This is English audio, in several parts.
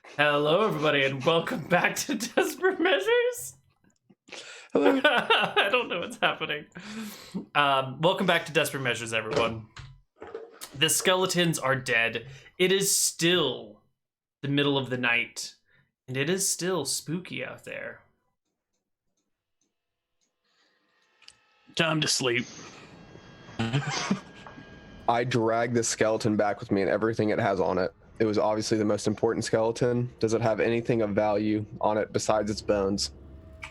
Hello, everybody, and welcome back to Desperate Measures. Hello. I don't know what's happening. Welcome back to Desperate Measures, everyone. The skeletons are dead. It is still the middle of the night, and it is still spooky out there. Time to sleep. I dragged the skeleton back with me and everything it has on it. It was obviously the most important skeleton. Does it have anything of value on it besides its bones?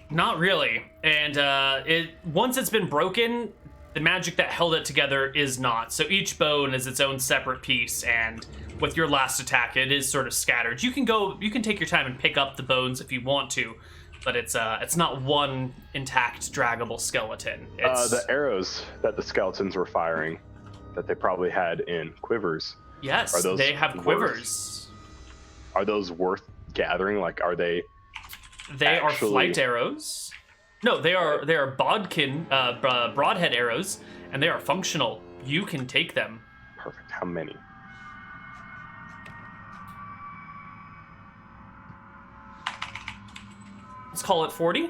Not really. And once it's been broken, the magic that held it together is not. So each bone is its own separate piece, and with your last attack, it is sort of scattered. You can take your time and pick up the bones if you want to, but it's not one intact, draggable skeleton. It's the arrows that the skeletons were firing, that they probably had in quivers. Yes, Are those they have worth- quivers. Are those worth gathering? Like, are they? They are actually- flight arrows. No, they are bodkin, broadhead arrows, and they are functional. You can take them. Perfect. How many? Let's call it 40.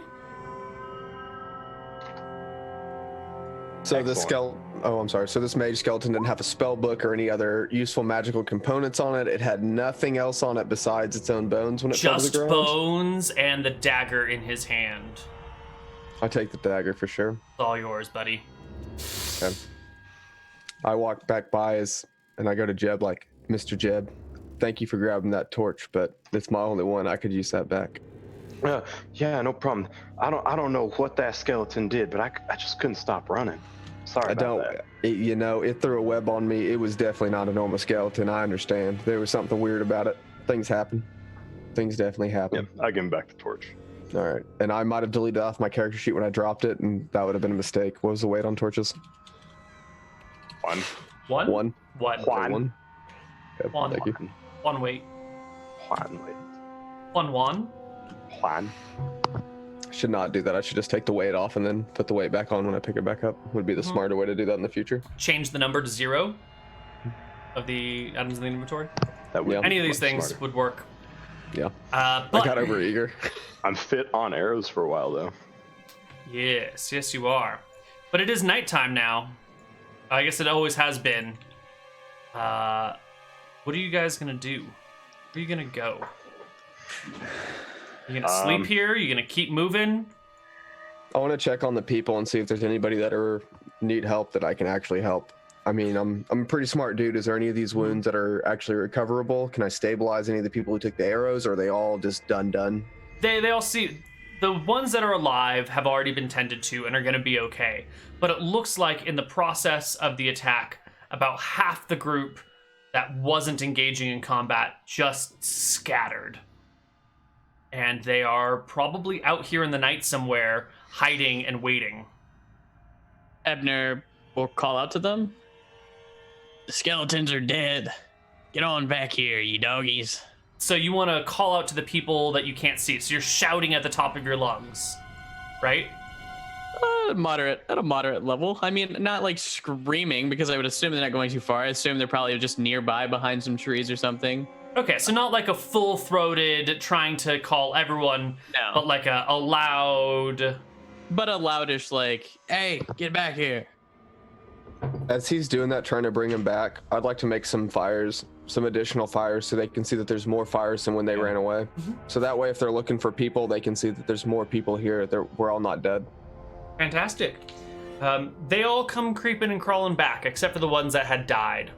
So the Excellent. I'm sorry. So this mage skeleton didn't have a spell book or any other useful magical components on it. It had nothing else on it besides its own bones when it fell to Just the ground. bones and the dagger in his hand. I take the dagger for sure. It's all yours, buddy. Okay. I walk back by and I go to Jeb like, Mr. Jeb, thank you for grabbing that torch, but it's my only one. I could use that back. Yeah, no problem. I don't know what that skeleton did, but I just couldn't stop running. Sorry I about don't, that. it threw a web on me. It was definitely not a normal skeleton. I understand. There was something weird about it. Things happen. Things definitely happen. Yeah, I give him back the torch. All right. And I might have deleted off my character sheet when I dropped it, and that would have been a mistake. What was the weight on torches? One. One? One. One. Juan. Okay, One. thank you. One weight. Juan. Wait. One. Juan. Should not do that. I should just take the weight off and then put the weight back on when I pick it back up. Would be the smarter way to do that in the future. Change the number to 0 of the items in the inventory. That would Yeah. be Any of these much things smarter. would work. Yeah. But I got over eager. I'm fit on arrows for a while though. Yes, you are. But it is nighttime now. I guess it always has been. What are you guys gonna do? Where are you gonna go? You gonna sleep here? You gonna keep moving? I want to check on the people and see if there's anybody that need help that I can actually help. I mean, I'm a pretty smart dude. Is there any of these wounds that are actually recoverable? Can I stabilize any of the people who took the arrows, or are they all just done? They all see the ones that are alive have already been tended to and are gonna be okay. But it looks like in the process of the attack, about half the group that wasn't engaging in combat just scattered. And they are probably out here in the night somewhere, hiding and waiting. Ebner will call out to them. The skeletons are dead. Get on back here, you doggies. So you want to call out to the people that you can't see. So you're shouting at the top of your lungs, right? At a moderate level. I mean, not like screaming, because I would assume they're not going too far. I assume they're probably just nearby behind some trees or something. Okay, so not like a full-throated trying to call everyone, No. but like a loud... But a loudish like, hey, get back here. As he's doing that, trying to bring him back, I'd like to make some additional fires, so they can see that there's more fires than when they ran away. So that way, if they're looking for people, they can see that there's more people here. We're all not dead. Fantastic. They all come creeping and crawling back, except for the ones that had died.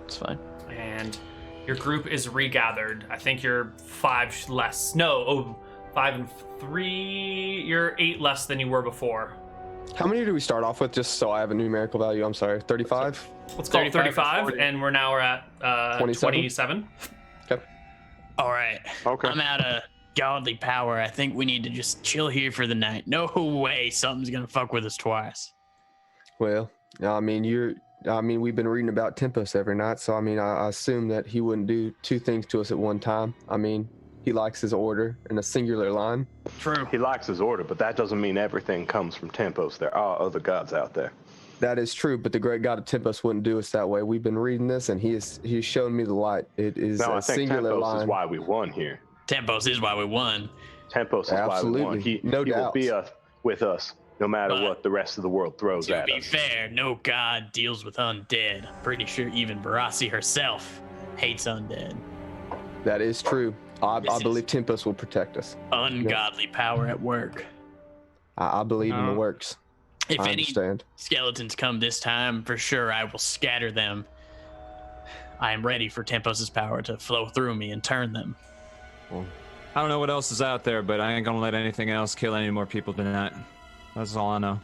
It's fine. And your group is regathered. I think you're 5 less. No, 5 and 3. You're 8 less than you were before. How many do we start off with, just so I have a numerical value? I'm sorry, 35? Let's call it 35, 40. and we're at 27. Okay. All right. Okay. I'm out of godly power. I think we need to just chill here for the night. No way something's gonna fuck with us twice. Well, I mean, we've been reading about Tempos every night, so I mean, I assume that he wouldn't do 2 things to us at one time. I mean, he likes his order in a singular line. True. He likes his order, but that doesn't mean everything comes from Tempos. There are other gods out there. That is true, but the great God of Tempos wouldn't do us that way. We've been reading this, and he's shown me the light. It is No, a I think singular Tempos line. is why we won here. Tempos is why we won. Tempos is why we won. Absolutely. He No will be doubts. with us no matter But what the rest of the world throws To at be us. fair, no god deals with undead. I'm pretty sure even Barassi herself hates undead. That is true. I This believe is- Tempos will protect us. Ungodly power at work. I believe in the works. If I any understand. skeletons come this time, for sure I will scatter them. I am ready for Tempos' power to flow through me and turn them. I don't know what else is out there, but I ain't gonna let anything else kill any more people tonight. That's all I know.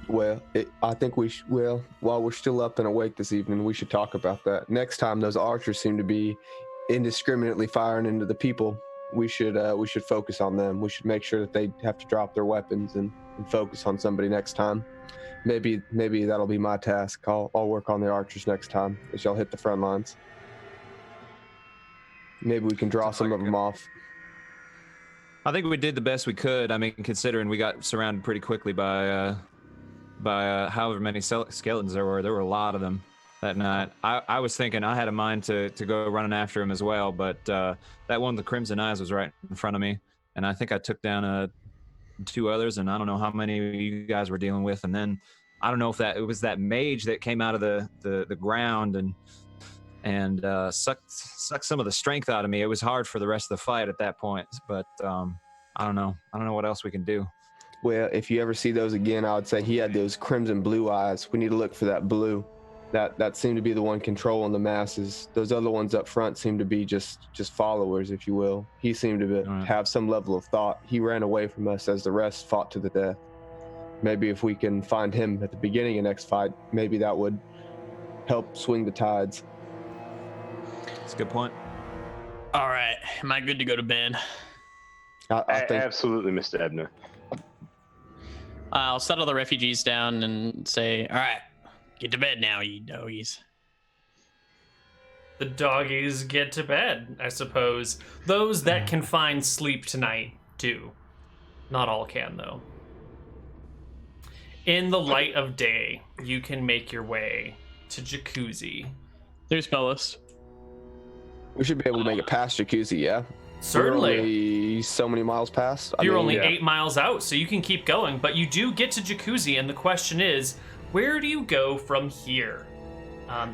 Well, I think well, while we're still up and awake this evening, we should talk about that. Next time those archers seem to be indiscriminately firing into the people, we should focus on them. We should make sure that they have to drop their weapons and focus on somebody next time. Maybe that'll be my task. I'll work on the archers next time as y'all hit the front lines. Maybe we can draw Sounds some like of a them good- off. I think we did the best we could. I mean, considering we got surrounded pretty quickly by however many skeletons there were. There were a lot of them that night. I was thinking I had a mind to go running after him as well, but that one with the Crimson Eyes was right in front of me, and I think I took down 2 others, and I don't know how many you guys were dealing with. And then I don't know if it was that mage that came out of the ground and sucked some of the strength out of me. It was hard for the rest of the fight at that point, but I don't know what else we can do. Well, if you ever see those again, I would say he had those crimson blue eyes. We need to look for that blue. That seemed to be the one controlling the masses. Those other ones up front seemed to be just followers, if you will. He seemed to Right. have some level of thought. He ran away from us as the rest fought to the death. Maybe if we can find him at the beginning of next fight, maybe that would help swing the tides. That's a good point. All right, am I good to go to bed? I think Absolutely, Mr. Ebner. I'll settle the refugees down and say, all right, get to bed now, you doggies. The doggies get to bed, I suppose. Those that can find sleep tonight do. Not all can, though. In the light of day, you can make your way to Jacuzzi. There's Bellis. we should be able to make it past Jacuzzi, yeah? Certainly. We're only so many miles past. You're only yeah. 8 miles out, so you can keep going. But you do get to Jacuzzi, and the question is, where do you go from here?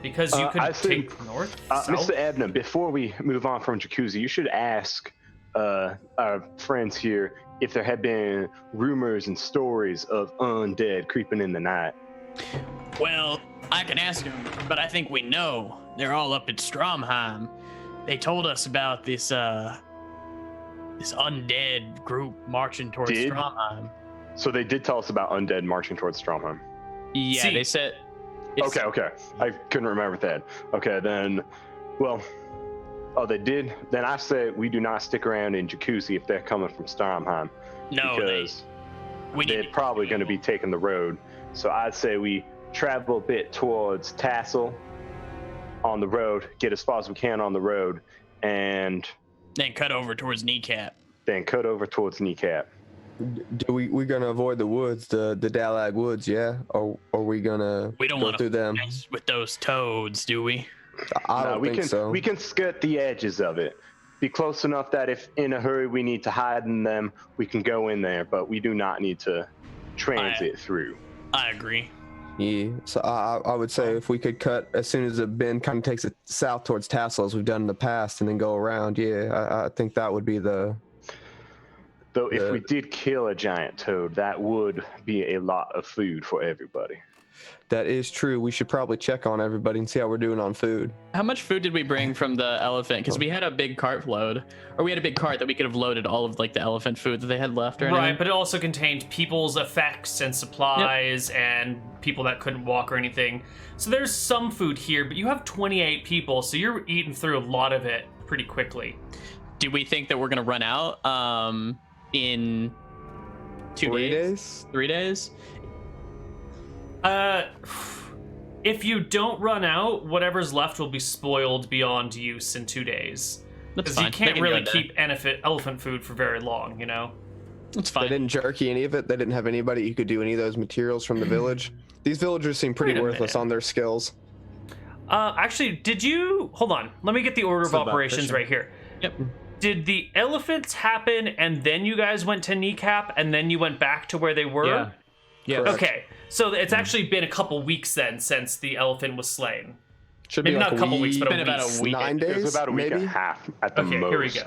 Because you could I think, take north, Mr. south. Ebner, before we move on from Jacuzzi, you should ask our friends here if there have been rumors and stories of undead creeping in the night. Well, I can ask them, but I think we know. They're all up at Stromheim. They told us about this undead group marching towards Did? Stromheim. So they did tell us about undead marching towards Stromheim. Yeah, See- they said. it's- Okay. I couldn't remember that. Okay, then, well, oh, they did? Then I say we do not stick around in Jacuzzi if they're coming from Stromheim. No, because we they're need probably going to be taking the road. So I'd say we travel a bit towards Tassel on the road, get as far as we can on the road, and then cut over towards Kneecap. then cut over towards Kneecap. Do we're gonna avoid the woods, the Dalag woods, yeah? Or are we gonna We don't go want through them? to with those toads, do we? I No, don't we think can so. we can skirt the edges of it. Be close enough that if in a hurry we need to hide in them, we can go in there, but we do not need to transit through. I agree. Yeah, so I would say if we could cut as soon as the bend kind of takes it south towards Tassel as we've done in the past, and then go around. Yeah, I think that would be the. Though if The- we did kill a giant toad, that would be a lot of food for everybody. That is true. We should probably check on everybody and see how we're doing on food. How much food did we bring from the elephant? Because we had a big cart load, or we had a big cart that we could have loaded all of like the elephant food that they had left, or Right, anything. but it also contained people's effects and supplies and people that couldn't walk or anything. So there's some food here, but you have 28 people, so you're eating through a lot of it pretty quickly. Do we think that we're gonna run out in 2 3 days? days? 3 days? If you don't run out, whatever's left will be spoiled beyond use in 2 days. That's Because fine. you They can't can really go keep elephant food for very long, you know? That's They fine. didn't jerky any of it. They didn't have anybody who could do any of those materials from the village. These villagers seem pretty Wait a worthless minute. on their skills. Actually, did you hold on? Let me get the order It's of about operations fishing. right here. Yep. Did the elephants happen and then you guys went to kneecap and then you went back to where they were? Yeah. Yeah. Correct. Okay, so it's actually been a couple weeks then since the elephant was slain. Should Maybe be like not a couple weeks, but Been about a week. 9 It days, was about a week maybe. and a half at the Okay, most. here we go.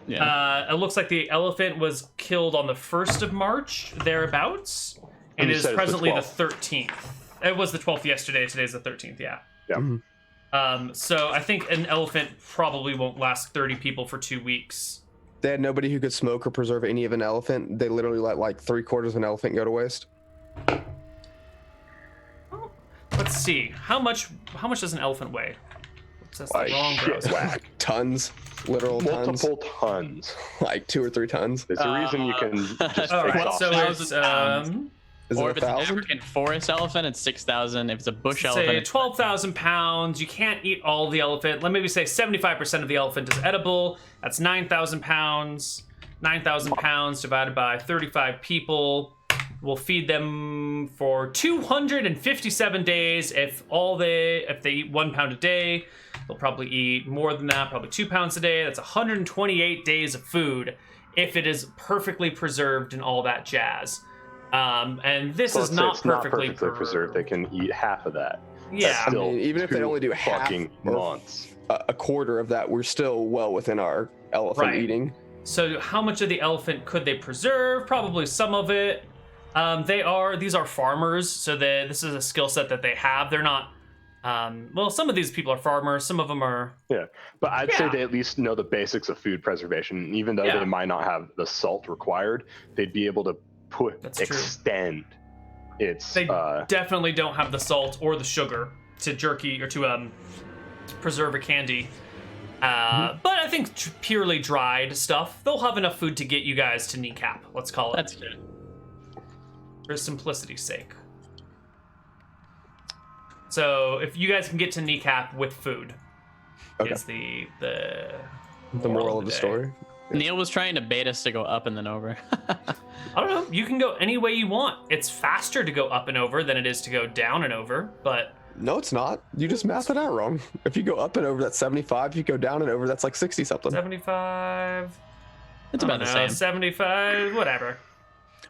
Yeah. It looks like the elephant was killed on the 1st of March, thereabouts, and you it is said it's the presently the 12th. 13th. It was the 12th yesterday, today's the 13th, yeah. Yeah. So I think an elephant probably won't last 30 people for 2 weeks. They had nobody who could smoke or preserve any of an elephant. They literally let like 3/4 of an elephant go to waste. Let's see. How much does an elephant weigh? What's that? Like, Wrong shit, browser. whack. Tons, literal Multiple tons. like 2 or 3 tons. There's a reason you can just All face right, off. so 12,000 it's pounds. Is Or it if it's an 1,000? African forest elephant, it's 6,000. If it's a bush say elephant, it's 12,000 pounds. You can't eat all the elephant. Let me say 75% of the elephant is edible. That's 9,000 pounds. 9,000 pounds divided by 35 people. We'll feed them for 257 days. If they eat 1 pound a day, they'll probably eat more than that, probably 2 pounds a day. That's 128 days of food if it is perfectly preserved and all that jazz. And this So is let's say not it's not perfectly perfectly preserved. They can eat half of that. Yeah. That's I still mean, even if they 2 only do half fucking or months. a quarter of that, we're still well within our elephant Right. eating. So how much of the elephant could they preserve? Probably some of it. These are farmers, so this is a skill set that they have. They're not. Well, some of these people are farmers. Some of them are. Yeah, but I'd say Yeah. they at least know the basics of food preservation. Even though Yeah. they might not have the salt required, they'd be able to That's true. extend its. They definitely don't have the salt or the sugar to jerky or to preserve a candy. But I think purely dried stuff, they'll have enough food to get you guys to kneecap. Let's call it. that's good. For simplicity's sake. So if you guys can get to kneecap with food, Okay. is the Moral of the day. story. Neal was trying to bait us to go up and then over. I don't know. You can go any way you want. It's faster to go up and over than it is to go down and over, but No, it's not. You just math it out wrong. If you go up and over, that's 75. If you go down and over, that's like 60 something. 75. It's about the same. 75, whatever.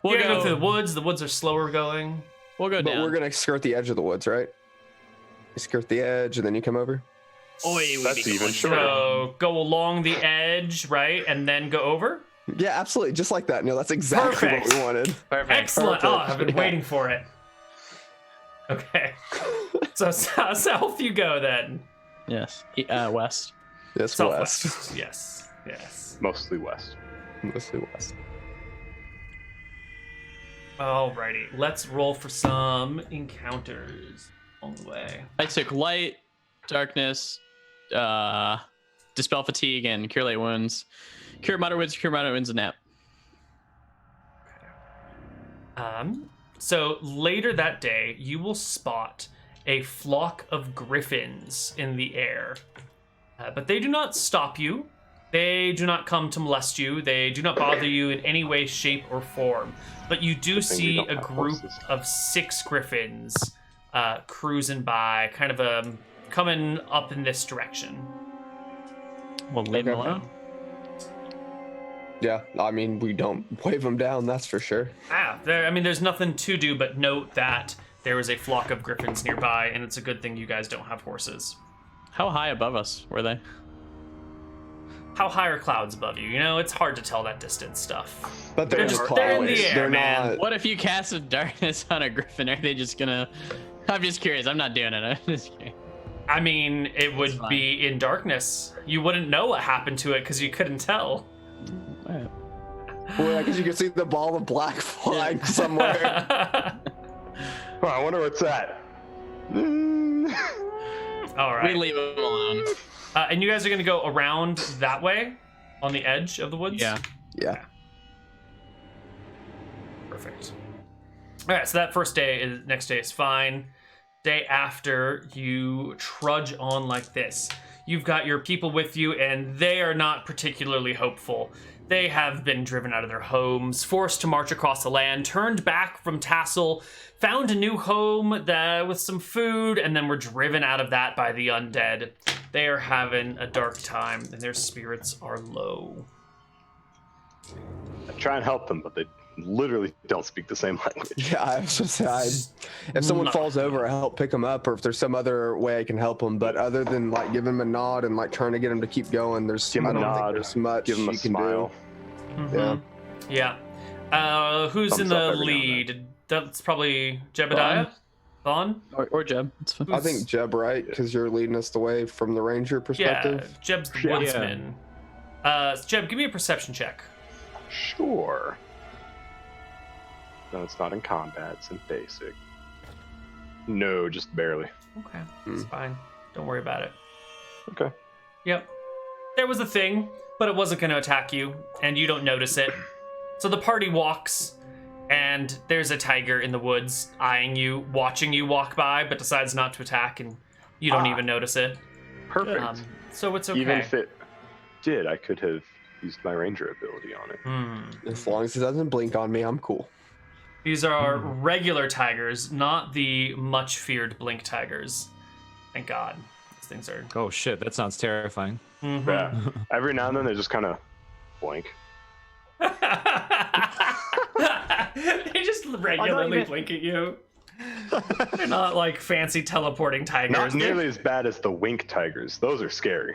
We'll You're gonna go through go. the woods. The woods are slower going. We'll go But down. we're gonna skirt the edge of the woods, right? You skirt the edge and then you come over. That's even shorter. So go along the edge, right, and then go over. Yeah, absolutely. Just like that, Neil. That's exactly Perfect. what we wanted. Perfect. Excellent. Oh, I've been Yeah. waiting for it. Okay. So south you go then. Yes. West. Yes, Southwest. west. Yes. Yes. Mostly west. Mostly west. Alrighty. Let's roll for some encounters along the way. I took light, darkness, dispel fatigue, and cure light wounds. Cure moderate wounds, and nap. So later that day, you will spot a flock of griffins in the air. But they do not stop you. They do not come to molest you. They do not bother you in any way, shape, or form. But you do we see don't a have group horses. of 6 griffins cruising by, kind of coming up in this direction. We'll leave them Okay. alone. Yeah, I mean, we don't wave them down, that's for sure. There's nothing to do but note that there is a flock of griffins nearby, and it's a good thing you guys don't have horses. How high above us were they? How high are clouds above you? You know, it's hard to tell that distance stuff. But they're, They're in the just- clouds. they're in the air, They're man. not. What if you cast a darkness on a griffin? Are they just gonna? I'm just curious. I'm not doing it. I'm just curious. I mean, it would fine. be in darkness. You wouldn't know what happened to it because you couldn't tell. Alright. Well, because you can see the ball of black flying somewhere. Oh, I wonder what's that. All We right. leave them alone. And you guys are going to go around that way on the edge of the woods? Yeah. Yeah. Perfect. All right, so that next day is fine. Day after, you trudge on like this. you've got your people with you, and they are not particularly hopeful. They have been driven out of their homes, forced to march across the land, turned back from Tassel, found a new home with some food, and then were driven out of that by the undead. They are having a dark time, and their spirits are low. I try and help them, but they literally don't speak the same language. Yeah, I was just saying, if someone falls over, I help pick them up, or if there's some other way I can help them. But other than like giving them a nod and like trying to get them to keep going, I don't think there's much give them a you can smile. do. Yeah. Who's Thumbs in the up every now and lead? That's probably Jebediah? Vaughn? Or Jeb. It's fine. I think Jeb, right? Because you're leading us the way from the ranger Yeah, perspective. Jeb's the Yeah. woodsman. Jeb, give me a perception check. Sure. No, it's not in combat. It's in basic. No, just barely. Okay, it's fine. Don't worry about it. Okay. Yep. There was a thing, but it wasn't going to attack you, and you don't notice it. So the party walks, and there's a tiger in the woods eyeing you, watching you walk by, but decides not to attack, and you don't even notice it. Perfect. So it's okay. Even if it did, I could have used my ranger ability on it. As long as it doesn't blink on me, I'm cool. These are regular tigers, not the much feared blink tigers. Thank God. These things are. Oh shit, that sounds terrifying. Yeah. Every now and then they just kind of blink. They just regularly blink at you. They're not like fancy teleporting tigers. Not nearly as bad as the wink tigers. Those are scary.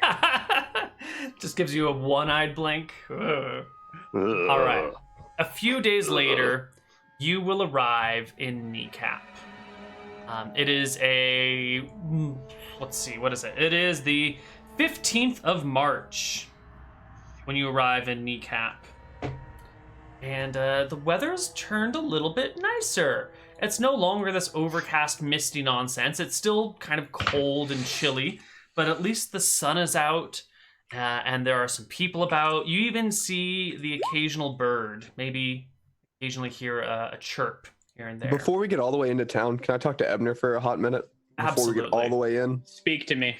Just gives you a one-eyed blink. Ugh. Ugh. All right. A few days later, you will arrive in Kneecap. It is let's see, what is it? It is the 15th of March when you arrive in Kneecap. And the weather's turned a little bit nicer. It's no longer this overcast, misty nonsense. It's still kind of cold and chilly, but at least the sun is out, and there are some people about. You even see the occasional bird, maybe occasionally hear a chirp here and there. Before we get all the way into town, can I talk to Ebner for a hot minute? Before we get all the way in? Speak to me.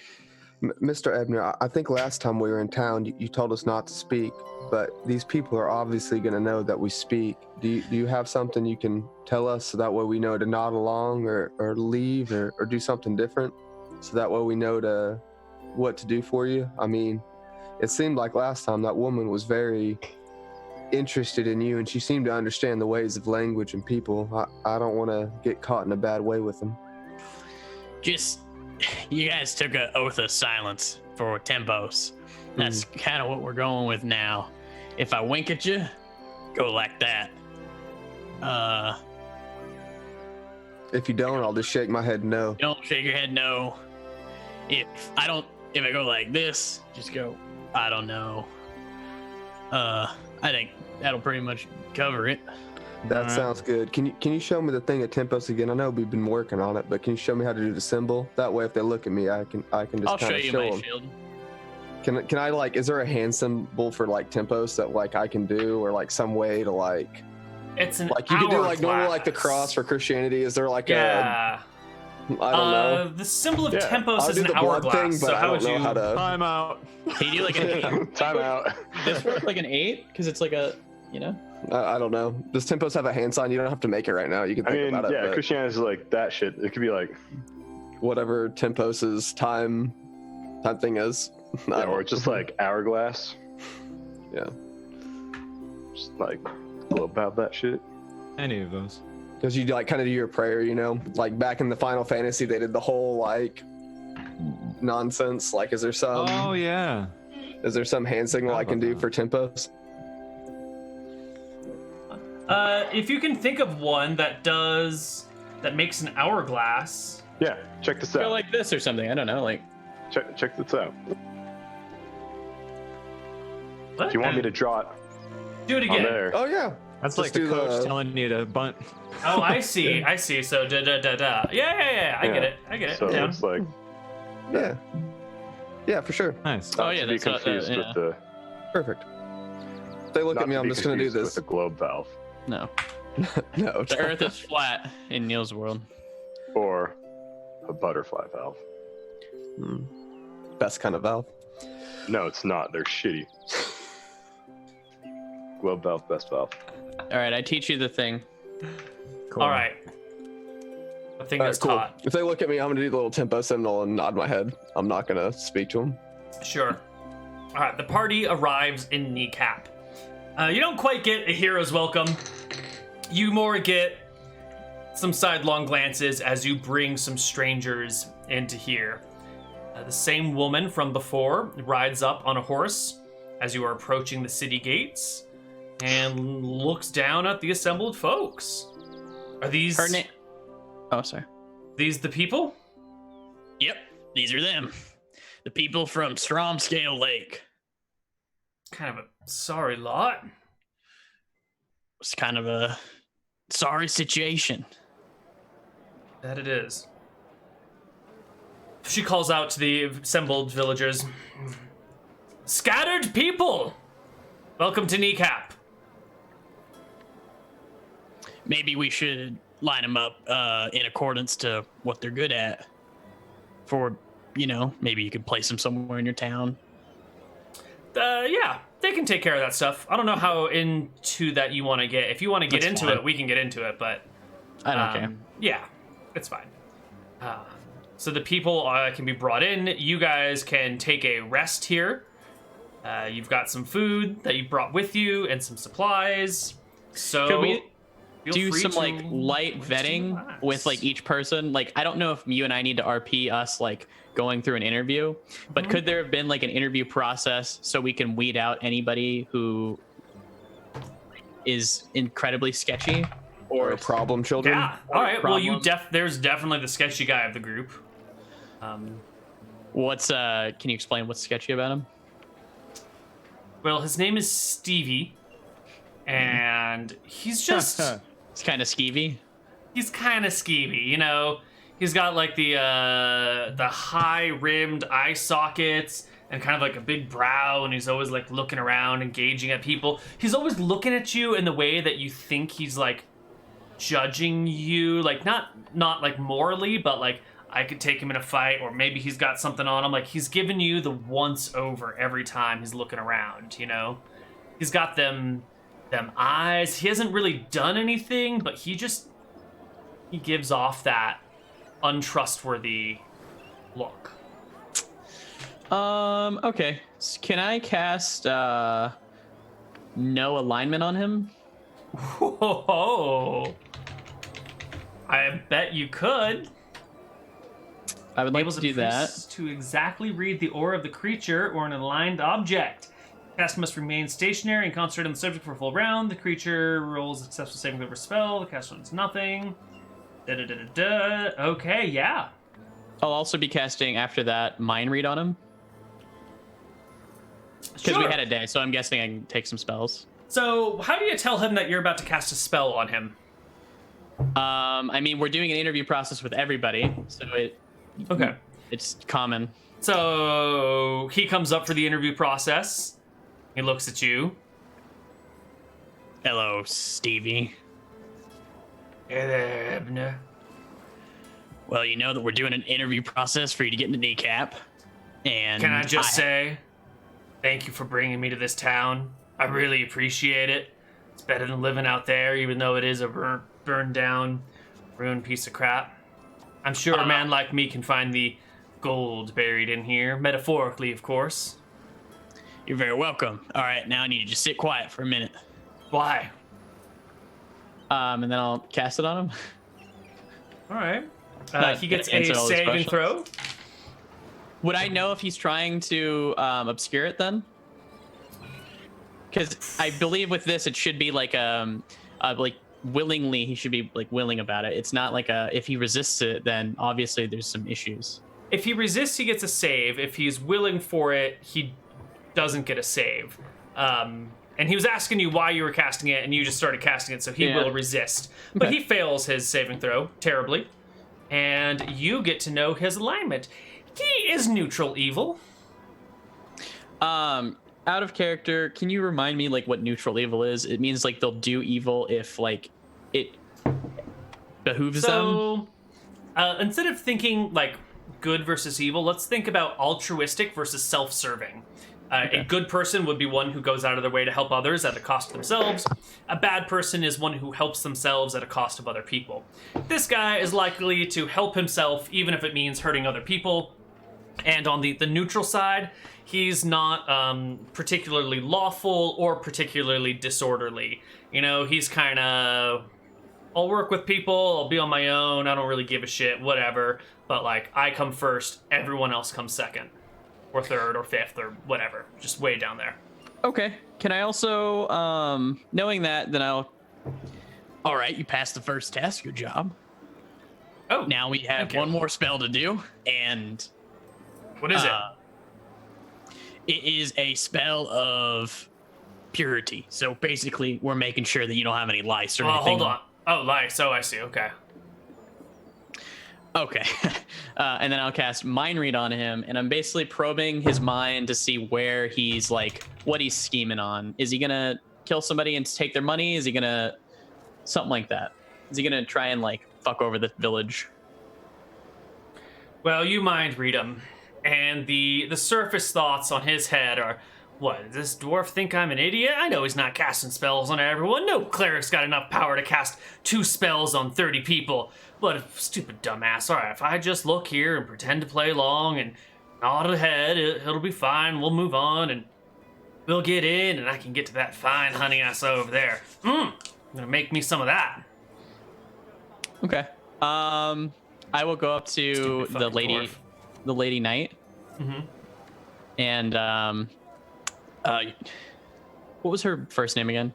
Mr. Ebner, I think last time we were in town, you told us not to speak, but these people are obviously going to know that we speak. Do you have something you can tell us so that way we know to nod along or leave or do something different so that way we know what to do for you? I mean, it seemed like last time that woman was very interested in you and she seemed to understand the ways of language and people. I don't want to get caught in a bad way with them. Just, you guys took an oath of silence for Tempos. That's kind of what we're going with now. If I wink at you, go like that. If you don't, I'll just shake my head no. Don't shake your head no. If I go like this, just go, I don't know. I think that'll pretty much cover it. That sounds good. Can you show me the thing at Tempos again? I know we've been working on it, but can you show me how to do the symbol? That way, if they look at me, I can just I'll kind show of you show my them. shield. Can I like? Is there a hand symbol for like Tempos that like I can do, or like some way to like? It's an Like you can do like normal like the hourglass. cross for Christianity. Is there like Yeah. I don't know. The symbol of Yeah. Tempos I'll is do an the blood hourglass. thing, but So I how don't would know you? how to. Time out. Can you do like an Time out. This work like an 8? Because it's like a, you know? I don't know. Does Tempos have a hand sign? You don't have to make it right now. You can I think mean, about it. yeah, but Christianity is like that shit. It could be like, whatever Tempos's time thing is. I or don't- just like hourglass. Yeah. Just like about that shit. Any of those. Because you like kind of do your prayer, you know, like back in the Final Fantasy, they did the whole like nonsense. Like, is there some Oh yeah. hand signal I can do for Tempos? If you can think of one that makes an hourglass. Yeah, check this Go out. like this or something. I don't know. Like, Check this out. What? Do you want me to draw it Do it on again. there? Oh yeah. That's Let's like the do coach the- telling you to bunt. Oh, I see. I see. So da da da da. Yeah. I get it. So I'm down. it's like Yeah. Yeah, for sure. Nice. Oh, not yeah, to be that's what- confused yeah. with the. Perfect. If they look not at me, to I'm be just gonna do confused this. with the globe valve no. No. The Earth is flat in Neal's world. or a butterfly valve. best kind of valve. No, it's not. They're shitty. Glove valve, best valve. All right, I teach you the thing. Cool. All right. The thing that's cool. taught. If they look at me, I'm gonna do the little tempo signal and nod my head. I'm not gonna speak to them. Sure. All right, the party arrives in Kneecap. You don't quite get a hero's welcome. You more get some sidelong glances as you bring some strangers into here. The same woman from before rides up on a horse as you are approaching the city gates and looks down at the assembled folks. Are these Her name? Oh, sorry. these the people? Yep, these are them. The people from Stromscale Lake. Kind of a sorry lot. It's kind of a sorry situation. That it is. She calls out to the assembled villagers. Scattered people! Welcome to Kneecap. Maybe we should line them up in accordance to what they're good at. For, maybe you could place them somewhere in your town. Yeah, they can take care of that stuff. I don't know how into that you want to get. If you want to get That's into fine. it, we can get into it, but... I don't care. Yeah, it's fine. So the people can be brought in. You guys can take a rest here. You've got some food that you brought with you and some supplies. So Could we feel do free some to like light vetting relax. with like each person? Like, I don't know if you and I need to RP us like going through an interview, but could there have been like an interview process so we can weed out anybody who is incredibly sketchy Or problem children. Yeah. All right. Well, problem. there's definitely the sketchy guy of the group. What's can you explain what's sketchy about him? Well, his name is Stevie, and he's just It's kind of skeevy. he's kind of skeevy. He's got like the high rimmed eye sockets and kind of like a big brow, and he's always like looking around, engaging at people. He's always looking at you in the way that you think he's like judging you, like not like morally, but like I could take him in a fight, or maybe he's got something on him. Like he's giving you the once over every time he's looking around. He's got them eyes. He hasn't really done anything, but he gives off that untrustworthy look. Okay. Can I cast no alignment on him? Whoa! I bet you could. I would like Enables to the do that. priest to exactly read the aura of the creature or an aligned object. Cast must remain stationary and concentrate on the subject for a full round. The creature rolls a successful saving throw for spell. The caster does nothing. Okay, yeah. I'll also be casting after that mind read on him. Because we Sure. had a day, so I'm guessing I can take some spells. So, how do you tell him that you're about to cast a spell on him? I mean, we're doing an interview process with everybody, so Okay. it's common. So, he comes up for the interview process. He looks at you. Hello, Stevie. Hey there, Ebner. Well, you know that we're doing an interview process for you to get into Kneecap. And Can I just say, thank you for bringing me to this town. I really appreciate it. It's better than living out there, even though it is a burned down, ruined piece of crap. I'm sure a man like me can find the gold buried in here, metaphorically, of course. You're very welcome. All right, now I need you to just sit quiet for a minute. Why? And then I'll cast it on him. All right. Not He gets a answer all his saving questions. throw. Would I know if he's trying to obscure it then? Because I believe with this, it should be like willingly, he should be like willing about it. It's not like if he resists it, then obviously there's some issues. If he resists, he gets a save. If he's willing for it, he doesn't get a save. And he was asking you why you were casting it, and you just started casting it, so he Yeah. will resist. But Okay. he fails his saving throw terribly. And you get to know his alignment. He is neutral evil. Out of character, can you remind me like what neutral evil is? It means like they'll do evil if like it behooves them. So, instead of thinking like good versus evil, let's think about altruistic versus self-serving. A good person would be one who goes out of their way to help others at the cost of themselves. A bad person is one who helps themselves at a cost of other people. This guy is likely to help himself, even if it means hurting other people. And on the neutral side, he's not particularly lawful or particularly disorderly. You know, he's kind of, I'll work with people, I'll be on my own, I don't really give a shit, whatever. But, like, I come first, everyone else comes second. Or third, or fifth, or whatever. Just way down there. Okay. Can I also, knowing that, then I'll... All right, you passed the first test. Good job. Oh, Now we have one more spell to do, and what is it? it is a spell of purity. So basically, we're making sure that you don't have any lice or Oh, anything. hold on. Oh, lice. Oh, I see. Okay. Okay. And then I'll cast Mind Read on him, and I'm basically probing his mind to see where he's, like, what he's scheming on. Is he gonna kill somebody and take their money? Is he gonna... something like that. Is he gonna try and, like, fuck over the village? Well, you mind read him, and the surface thoughts on his head are, what, does this dwarf think I'm an idiot? I know he's not casting spells on everyone. No cleric's got enough power to cast 2 spells on 30 people. But stupid dumbass. All right, if I just look here and pretend to play along and nod a head, it'll be fine. We'll move on, and we'll get in, and I can get to that fine honey I saw over there. I'm gonna make me some of that. Okay. I will go up to Stupid the fucking lady, dwarf. the lady knight, and what was her first name again?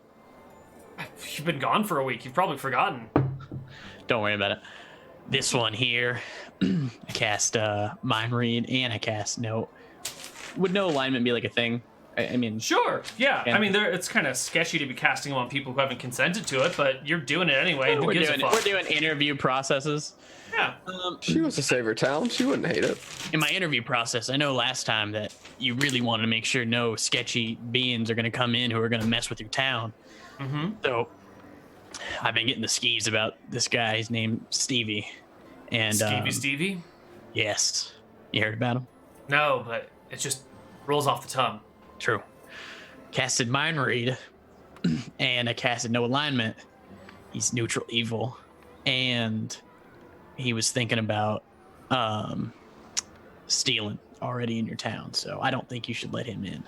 You've been gone for a week. You've probably forgotten. Don't worry about it. This one here, I cast Mind Read and I cast Note. Would no alignment be like a thing? I mean, Sure, yeah. Yeah. I mean, it's kind of sketchy to be casting them on people who haven't consented to it, but you're doing it anyway. And who we're gives a fuck? doing interview processes. Yeah. She wants to save her town. She wouldn't hate it. in my interview process, I know last time that you really wanted to make sure no sketchy beings are going to come in who are going to mess with your town. So I've been getting the skeeves about this guy. He's named Stevie. And Stevie? yes, you heard about him? No, but it just rolls off the tongue. True. Casted Mind Read, and I casted No Alignment. He's neutral evil, and he was thinking about stealing already in your town, so I don't think you should let him in.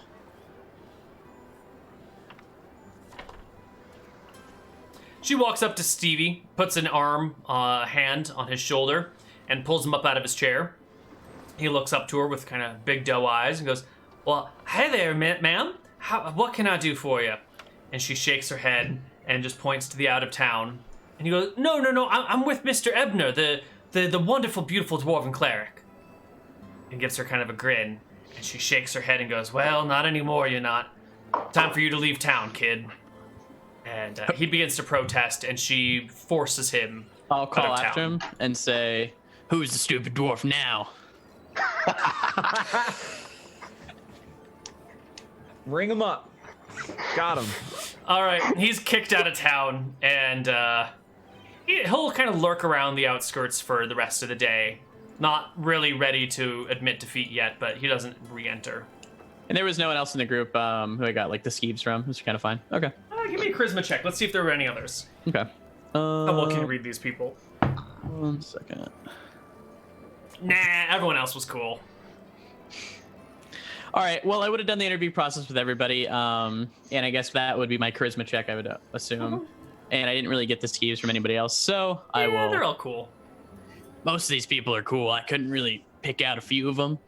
She walks up to Stevie, puts an hand on his shoulder, and pulls him up out of his chair. He looks up to her with kind of big doe eyes and goes, "Well, hey there, ma'am. What can I do for you?" And she shakes her head and just points to the out of town. And he goes, No, I'm with Mr. Ebner, the wonderful, beautiful dwarven cleric. And gives her kind of a grin. And she shakes her head and goes, "Well, not anymore, you're not. Time for you to leave town, kid." And he begins to protest, and she forces him I'll call out of after town. him and say, Who's the stupid dwarf now? Ring him up. Got him. All right, he's kicked out of town, and he'll kind of lurk around the outskirts for the rest of the day. Not really ready to admit defeat yet, but he doesn't re-enter. and there was no one else in the group who I got like the skeeves from. It was kind of fine. Okay. Give me a charisma check. Let's see if there were any others. Okay. How well can you read these people? 1 second. Nah, everyone else was cool. All right. Well, I would have done the interview process with everybody, and I guess that would be my charisma check. I would assume, and I didn't really get the skeeves from anybody else, so I Yeah, will. they're all cool. Most of these people are cool. I couldn't really pick out a few of them.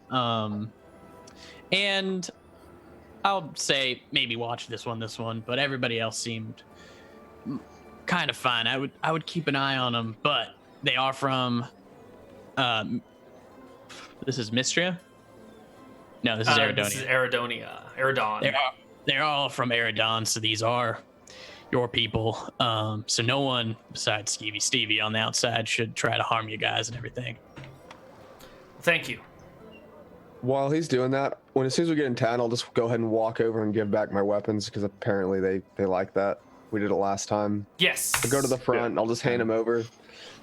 And I'll say maybe watch this one, but everybody else seemed Kind of fine. I would keep an eye on them, but they are from. This is Mistria? No, this is Aradonia. This is Eridon. They're all from Eridon, so these are your people. So no one besides Stevie on the outside should try to harm you guys and everything. Thank you. While he's doing that, as soon as we get in town, I'll just go ahead and walk over and give back my weapons because apparently they like that. we did it last time. Yes. I'll go to the front, and I'll just hand them over.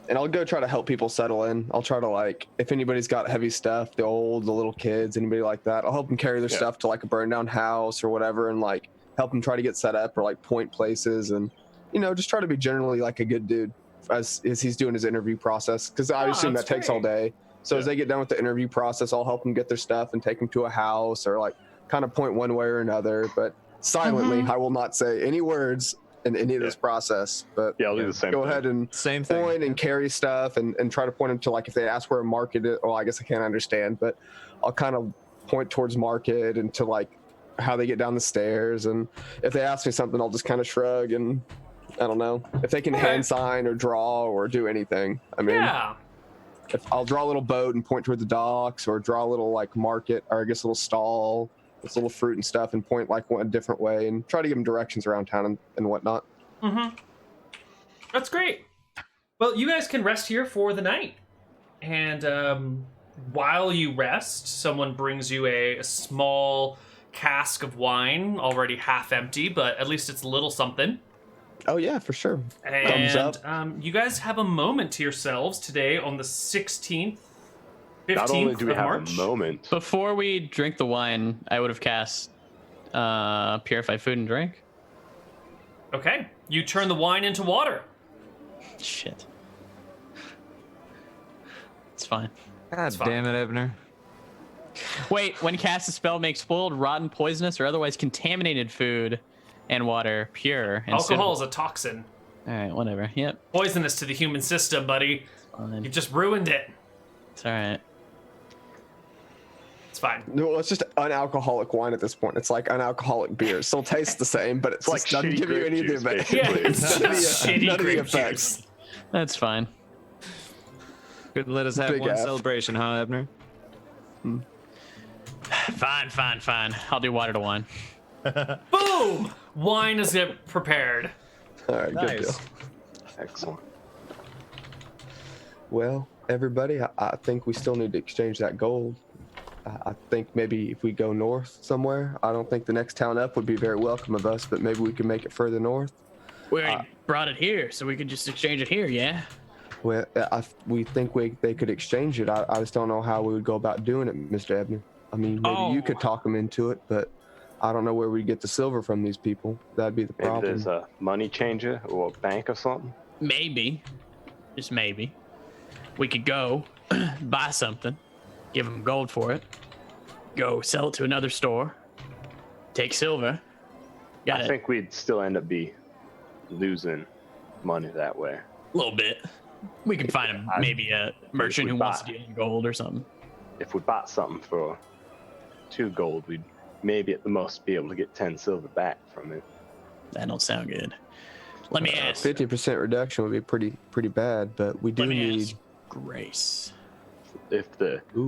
And I'll go try to help people settle in. I'll try to, like, if anybody's got heavy stuff, the old, the little kids, anybody like that, I'll help them carry their stuff to, like, a burned down house or whatever, and, like, help them try to get set up or, like, point places, and, you know, just try to be generally, like, a good dude as he's doing his interview process, because I assume that takes all day. So as they get done with the interview process, I'll help them get their stuff and take them to a house or, like, kind of point one way or another, but silently, I will not say any words in any of this process, but I'll do the same go thing. ahead and point and carry stuff and try to point them to, like, if they ask where a market is, well, I guess I can't understand, but I'll kind of point towards market and to, like, how they get down the stairs, and if they ask me something, I'll just kind of shrug, and I don't know if they can hand sign or draw or do anything. I mean, if I'll draw a little boat and point toward the docks, or draw a little, like, market, or I guess a little stall with little fruit and stuff, and point, like, one different way and try to give them directions around town and whatnot. That's great. Well, you guys can rest here for the night, and while you rest, someone brings you a small cask of wine, already half empty, but at least it's a little something. Oh yeah, for sure. And Thumbs up. you guys have a moment to yourselves today on the 16th, 15th Not only do we of have March. a moment, Before we drink the wine, I would have cast Purify Food and Drink. Okay, you turn the wine into water. Shit. It's fine. God fine. damn it, Ebner. Wait, when cast a spell, make spoiled, rotten, poisonous, or otherwise contaminated food and water pure. And Alcohol is a toxin. All right, whatever. Yep. Poisonous to the human system, buddy. Fine. You've just ruined it. It's all right. It's fine. No, it's just unalcoholic wine at this point. It's like unalcoholic beer. It still tastes the same, but it's like just doesn't shitty give you grape any of the juice, effects. Yeah, basically. it's just shitty none of the grape effects. juice. That's fine. Could let us have Big one F. celebration, huh, Ebner? Fine. I'll do water to wine. Boom! Wine is prepared. All right, good deal. excellent. Well, everybody, I think we still need to exchange that gold. I think maybe if we go north somewhere, I don't think the next town up would be very welcome of us, but maybe we can make it further north. We already brought it here, so we could just exchange it here, yeah? Well, we think they could exchange it. I just don't know how we would go about doing it, Mr. Ebner. I mean, maybe you could talk them into it, but I don't know where we get the silver from these people. That'd be the Maybe problem. there's a money changer or a bank or something. Maybe, just maybe, we could go buy something, give them gold for it, go sell it to another store, take silver. Got I it. think we'd still end up losing money that way. A little bit. We can find maybe a merchant who wants to deal in gold or something. If we bought something for 2 gold, we'd maybe at the most be able to get 10 silver back from it. That don't sound good. Let me ask. 50% reduction would be pretty bad, but we do Let me need. ask Grace. You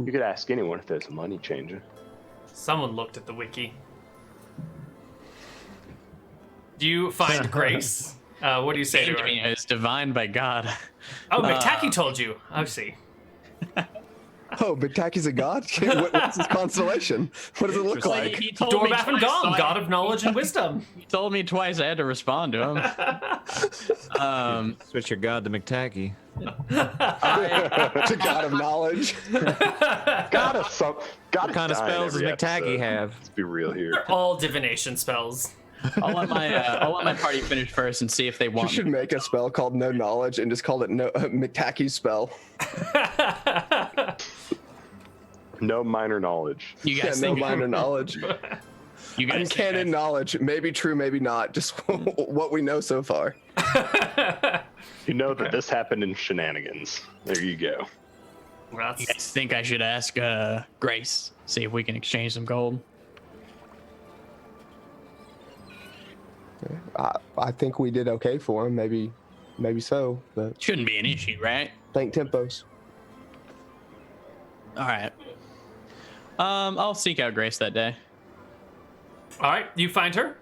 could ask anyone if there's a money changer. Someone looked at the wiki. Do you find Grace? What do you say to her? It's divine by God. Oh, McTacky told you. I see. Oh, Bitaki's a god? What's his constellation? What does it look like? He told me Dwarf and twice, Gom, so god of knowledge and wisdom. He told me twice. I had to respond to him. Switch your god to McTacky. The god of knowledge. What What kind of spells does McTacky have? Let's be real here. They're all divination spells. I'll let my party finish first and see if they You want. should make a spell called No Knowledge and just call it McTacky's spell. No minor knowledge. You Yeah, guys no think minor knowledge. you guys Uncanon think knowledge. Maybe true, maybe not. Just what we know so far. You know that this happened in shenanigans. There you go. you guys think I should ask Grace, see if we can exchange some gold? I think we did okay for him. Maybe so. But Shouldn't be an issue, right? think tempos. All right. I'll seek out Grace that day. All right, you find her.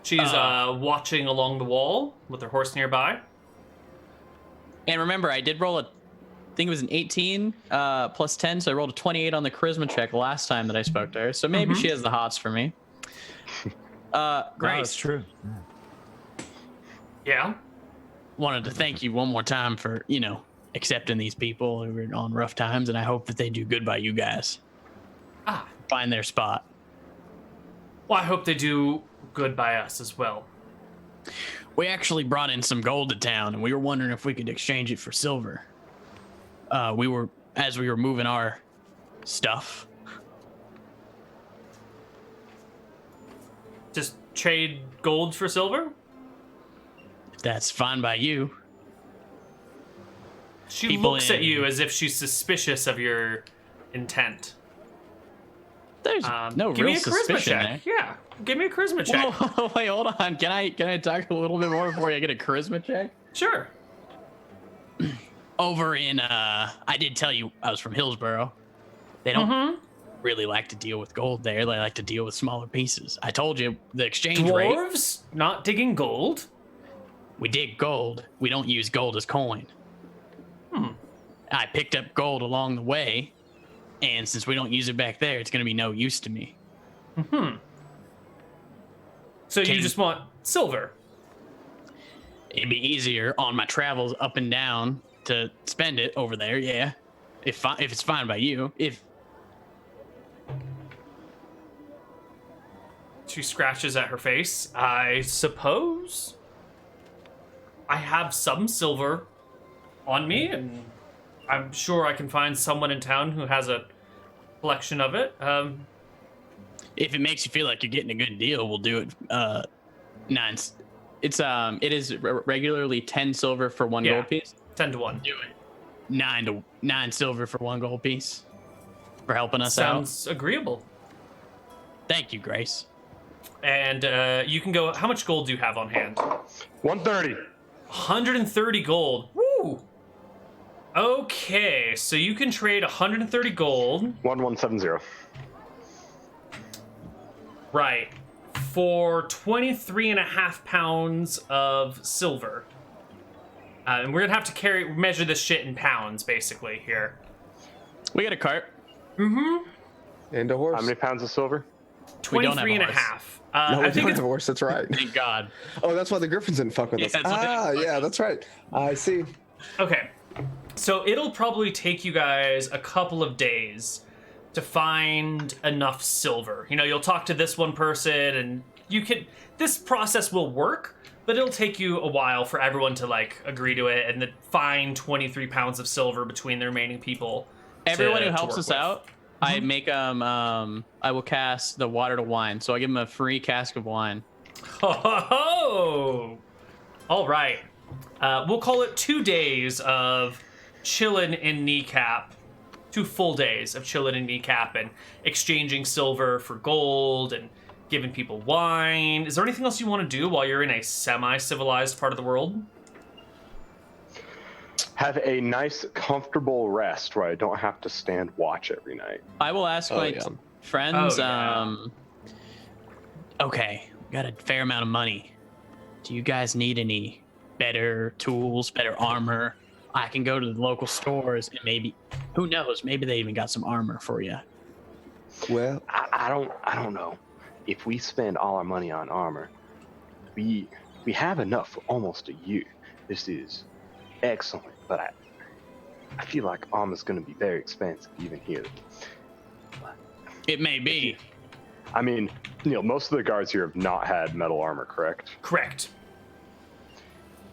She's watching along the wall with her horse nearby. And remember, I did roll I think it was an 18 plus 10, so I rolled a 28 on the charisma check last time that I spoke to her. So maybe she has the hots for me. That's Grace, true. Yeah. Wanted to thank you one more time for, accepting these people who are on rough times, and I hope that they do good by you guys. Ah. Find their spot. Well, I hope they do good by us as well. We actually brought in some gold to town, and we were wondering if we could exchange it for silver. As we were moving our stuff. Just trade gold for silver? If that's fine by you. She People looks at in- you as if she's suspicious of your intent. There's no give me real a charisma suspicion check. there. Yeah, give me a charisma check. Whoa, wait, hold on. Can I talk a little bit more before I get a charisma check? Sure. Over in I did tell you I was from Hillsboro. They don't really like to deal with gold there. They like to deal with smaller pieces. I told you the exchange rate. Dwarves not digging gold. We dig gold. We don't use gold as coin. I picked up gold along the way, and since we don't use it back there, it's going to be no use to me. So you just want silver. It'd be easier on my travels up and down to spend it over there, yeah. If it's fine by you. She scratches at her face. I suppose I have some silver on me, and I'm sure I can find someone in town who has a collection of it. If it makes you feel like you're getting a good deal, we'll do it. It is regularly 10 silver for one gold piece. 10 to 1. Do it. 9 silver for one gold piece for helping us Sounds agreeable. Thank you, Grace. And you can go. How much gold do you have on hand? 130. 130 gold. Woo! Okay, so you can trade 130 gold. 1170. Right. For 23.5 pounds of silver. And we're going to have to measure this shit in pounds, basically, here. We got a cart. And a horse. How many pounds of silver? We don't have a 23 and a horse. half. No, we I don't think have it's a horse. That's right. Thank God. Oh, that's why the Griffins didn't fuck with Yeah, us. that's why they didn't fuck Yeah, that's right. I see. okay. So it'll probably take you guys a couple of days to find enough silver. You'll talk to this one person, and this process will work, but it'll take you a while for everyone to agree to it and find 23 pounds of silver between the remaining people. Everyone who to helps work us with. out, I make I will cast the water to wine. So I give them a free cask of wine. Ho ho ho! All right. We'll call it 2 days of chillin' in Kneecap. 2 full days of chillin' in Kneecap and exchanging silver for gold and giving people wine. Is there anything else you want to do while you're in a semi-civilized part of the world? Have a nice, comfortable rest where I don't have to stand watch every night. I will ask my yeah. friends. Oh, yeah. Okay, we got a fair amount of money. Do you guys need any better tools, better armor? I can go to the local stores and maybe, who knows, maybe they even got some armor for you. Well, I don't know. If we spend all our money on armor, we have enough for almost a year. This is excellent, but I feel like armor's going to be very expensive even here. It may be. I mean, Neal, most of the guards here have not had metal armor, correct? Correct.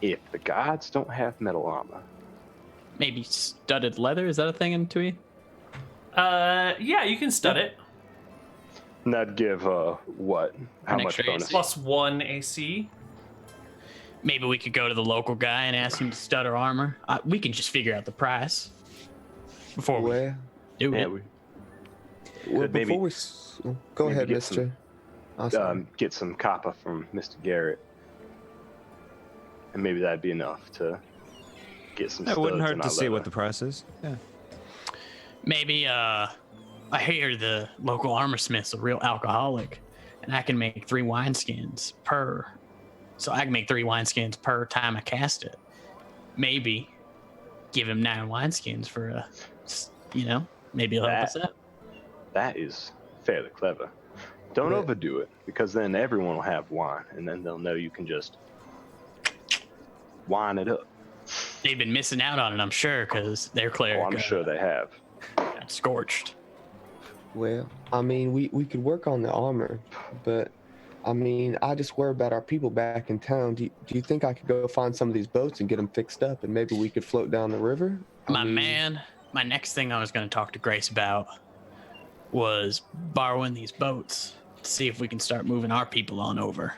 If the guards don't have metal armor, Maybe studded leather? Is that a thing in Tui? Yeah, you can stud it. and that'd give what? How An much extra bonus? AC. Plus 1 AC. Maybe we could go to the local guy and ask him to stud our armor. We can just figure out the price before we well, do Yeah, it. well Maybe- before we go maybe ahead, get Mister. Awesome. get some copper from Mr. Garrett, and maybe that'd be enough to get some. It wouldn't studs hurt in to our see leather. what the price is. Yeah. Maybe I hear the local armor smith's a real alcoholic, and I can make 3 wineskins per. So I can make 3 wineskins per time I cast it. Maybe give him 9 wineskins for maybe he'll help us out. That is fairly clever. Don't Yeah. overdo it, because then everyone will have wine, and then they'll know you can just wine it up. They've been missing out on it, I'm sure, because their cleric Oh, I'm sure they have. got scorched. Well, I mean, we could work on the armor, but I mean, I just worry about our people back in town. Do you think I could go find some of these boats and get them fixed up, and maybe we could float down the river? My man, my next thing I was going to talk to Grace about was borrowing these boats to see if we can start moving our people on over.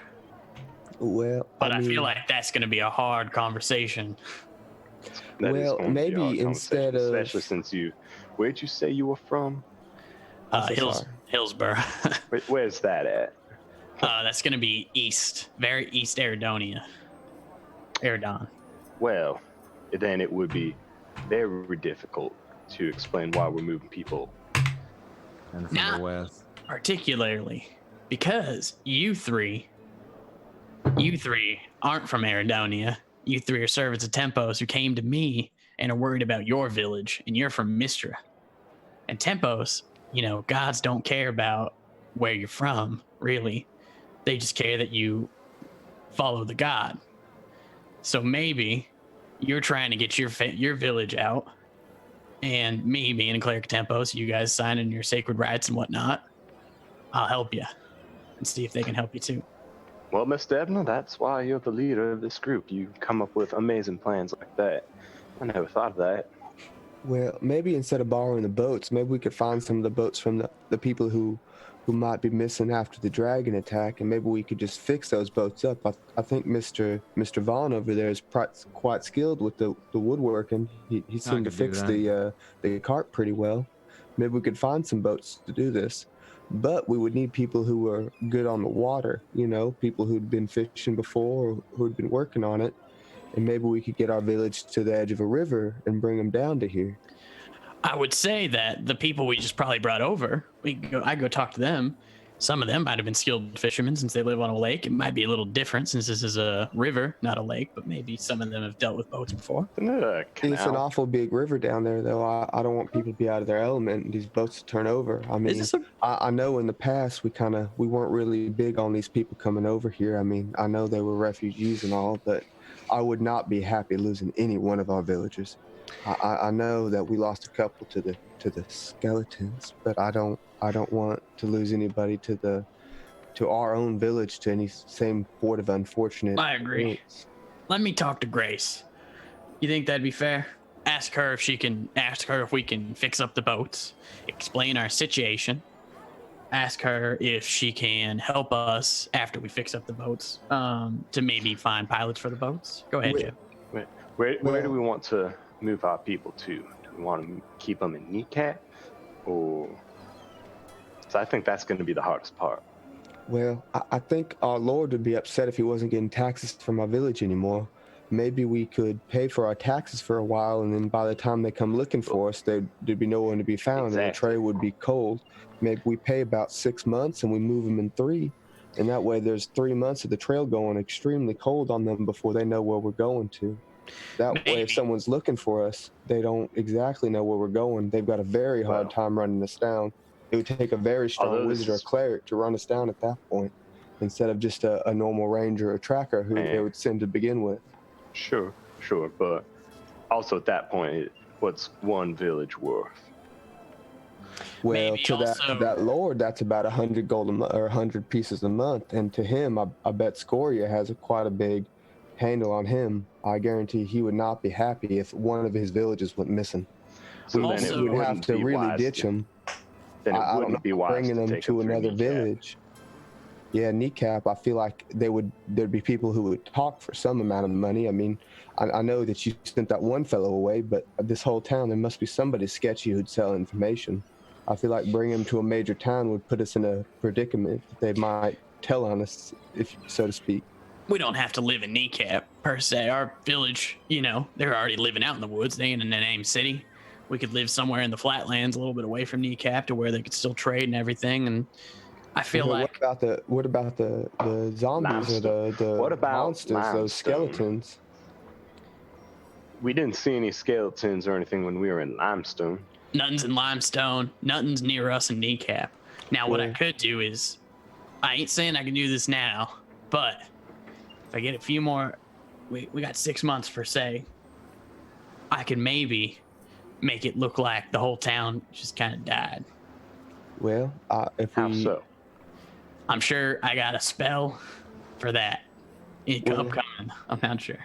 Well, But I mean, feel like that's going to be a hard conversation. That is Well, going to be a maybe hard instead conversation, of- especially since where'd you say you were from? I'm so sorry. Hillsborough. Where's that at? That's going to be very east Eridonia. Eridon. Well, then it would be very difficult to explain why we're moving people. And from Nah. the west. Particularly because you three aren't from Eridonia. You three are servants of Tempos who came to me and are worried about your village, and you're from Mistra. And Tempos, gods don't care about where you're from, really. They just care that you follow the god. So maybe you're trying to get your village out, and me being a cleric of Tempos, you guys signing your sacred rites and whatnot, I'll help you and see if they can help you too. Well, Miss Devna, that's why you're the leader of this group. You come up with amazing plans like that. I never thought of that. Well, maybe instead of borrowing the boats, maybe we could find some of the boats from the people who might be missing after the dragon attack, and maybe we could just fix those boats up. I think Mr. Vaughn over there is quite skilled with the woodworking. He seemed to could do fix the cart pretty well. Maybe we could find some boats to do this. But we would need people who were good on the water, people who'd been fishing before or who'd been working on it. And maybe we could get our village to the edge of a river and bring them down to here. I would say that the people we just probably brought over, I go talk to them. Some of them might have been skilled fishermen since they live on a lake. It might be a little different since this is a river, not a lake, but maybe some of them have dealt with boats before. Isn't it a It's an canal? awful big river down there, though. I don't want people to be out of their element and these boats to turn over. I mean, I know in the past we weren't really big on these people coming over here. I mean, I know they were refugees and all, but I would not be happy losing any one of our villagers. I know that we lost a couple to the skeletons, but I don't want to lose anybody to our own village to any same sort of unfortunate. I agree. events. Let me talk to Grace. You think that'd be fair? Ask her if we can fix up the boats, explain our situation. Ask her if she can help us after we fix up the boats, to maybe find pilots for the boats. Go ahead, Jim. Where do we want to move our people to? Do we want to keep them in Kneecap? Or... So I think that's going to be the hardest part. Well, I think our lord would be upset if he wasn't getting taxes from our village anymore. Maybe we could pay for our taxes for a while, and then by the time they come looking for us, there'd be no one to be found, and the Exactly. trade would be cold. Maybe we pay about 6 months, and we move them in 3, and that way there's 3 months of the trail going extremely cold on them before they know where we're going to. That way, Maybe. if someone's looking for us, they don't exactly know where we're going. They've got a very hard Well. time running us down. It would take a very strong Although this wizard or is- cleric to run us down at that point, instead of just a normal ranger or tracker who they Man. would send to begin with. Sure, but also at that point, what's one village worth? Well, Maybe to also- that lord, that's about 100 gold a month, or 100 pieces a month, and to him, I bet Scoria has quite a big handle on him. I guarantee he would not be happy if one of his villages went missing. So Also- then it We'd have wouldn't to be really wise ditch to- him. Then it I don't wouldn't know, be wise bringing to them take to them through another Kneecap. village. Yeah, Kneecap, I feel like there'd be people who would talk for some amount of money. I mean, I know that you sent that one fellow away, but this whole town, there must be somebody sketchy who'd sell information. I feel like bringing him to a major town would put us in a predicament that they might tell on us, if so to speak. We don't have to live in Kneecap, per se. Our village, they're already living out in the woods. They ain't in the name city. We could live somewhere in the flatlands, a little bit away from Kneecap, to where they could still trade and everything. And I feel But like what about the zombies or the What about monsters, those limestone? skeletons? We didn't see any skeletons or anything when we were in Limestone. nothing's in Limestone, nothing's near us in Kneecap. Now, what I Yeah. could do is, I ain't saying I can do this now, but if I get a few more we got 6 months per se. I could maybe make it look like the whole town just kind of died. Well, if How we so? I'm sure I got a spell for that. Well- Upcoming. I'm not sure.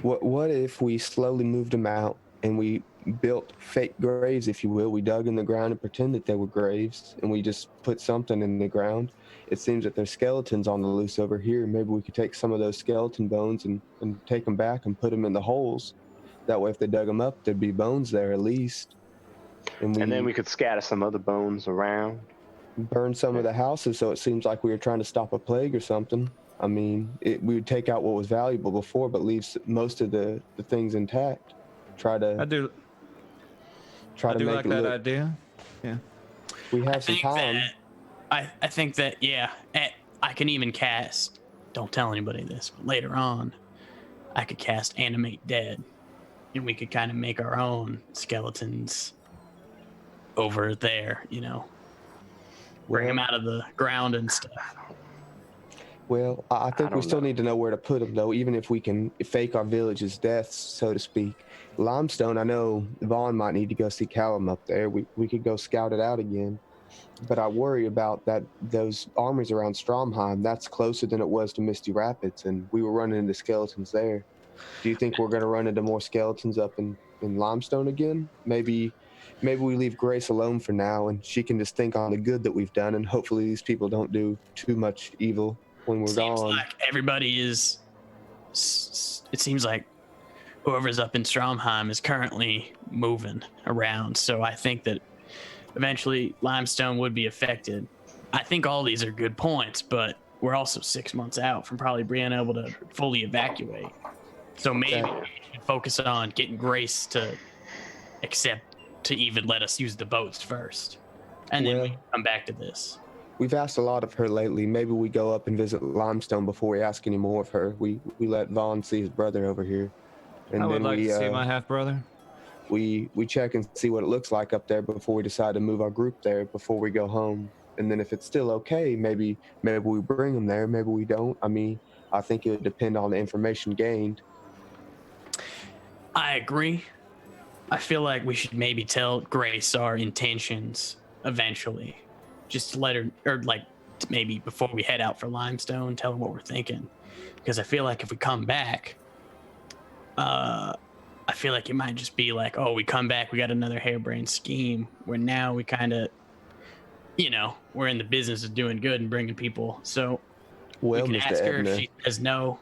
what if we slowly moved them out and we built fake graves, if you will? We dug in the ground and pretend that they were graves, and we just put something in the ground. It seems that there's skeletons on the loose over here. Maybe we could take some of those skeleton bones and take them back and put them in the holes. That way, if they dug them up, there'd be bones there at least. And then we could scatter some other bones around. burn some of the houses, so it seems like we were trying to stop a plague or something. I mean, we would take out what was valuable before, but leave most of the things intact. Try I to do make like it that look. idea. Yeah. We have some time. I think that, yeah, I can even cast, don't tell anybody this, but later on, I could cast Animate Dead, and we could kind of make our own skeletons over there, you know, bring them out of the ground and stuff. Well, I think we don't still know. need to know where to put them, though, even if we can fake our village's deaths, so to speak. Limestone, I know Vaughn might need to go see Callum up there. We could go scout it out again. But I worry about those armies around Stromheim. That's closer than it was to Misty Rapids, and we were running into skeletons there. Do you think we're going to run into more skeletons up in Limestone again? Maybe we leave Grace alone for now, and she can just think on the good that we've done, and hopefully these people don't do too much evil when we're Seems gone. like everybody is. It seems like whoever's up in Stromheim is currently moving around. So I think that eventually Limestone would be affected. I think all these are good points, but we're also 6 months out from probably being able to fully evacuate. So maybe we should focus on getting Grace to accept to even let us use the boats first, and then we come back to this. We've asked a lot of her lately. Maybe we go up and visit Limestone before we ask any more of her. We let Vaughn see his brother over here, and I would then like we to see my half brother. we check and see what it looks like up there before we decide to move our group there before we go home. And then if it's still okay, maybe we bring them there. Maybe we don't. I mean, I think it would depend on the information gained. I agree. I feel like we should maybe tell Grace our intentions eventually. Just to let her, or like maybe before we head out for Limestone, tell her what we're thinking. Because I feel like if we come back, I feel like it might just be like, oh, we come back, we got another harebrained scheme, where now we kind of, you know, we're in the business of doing good and bringing people. So Well, we can Mr. ask her Ebner, if she says no.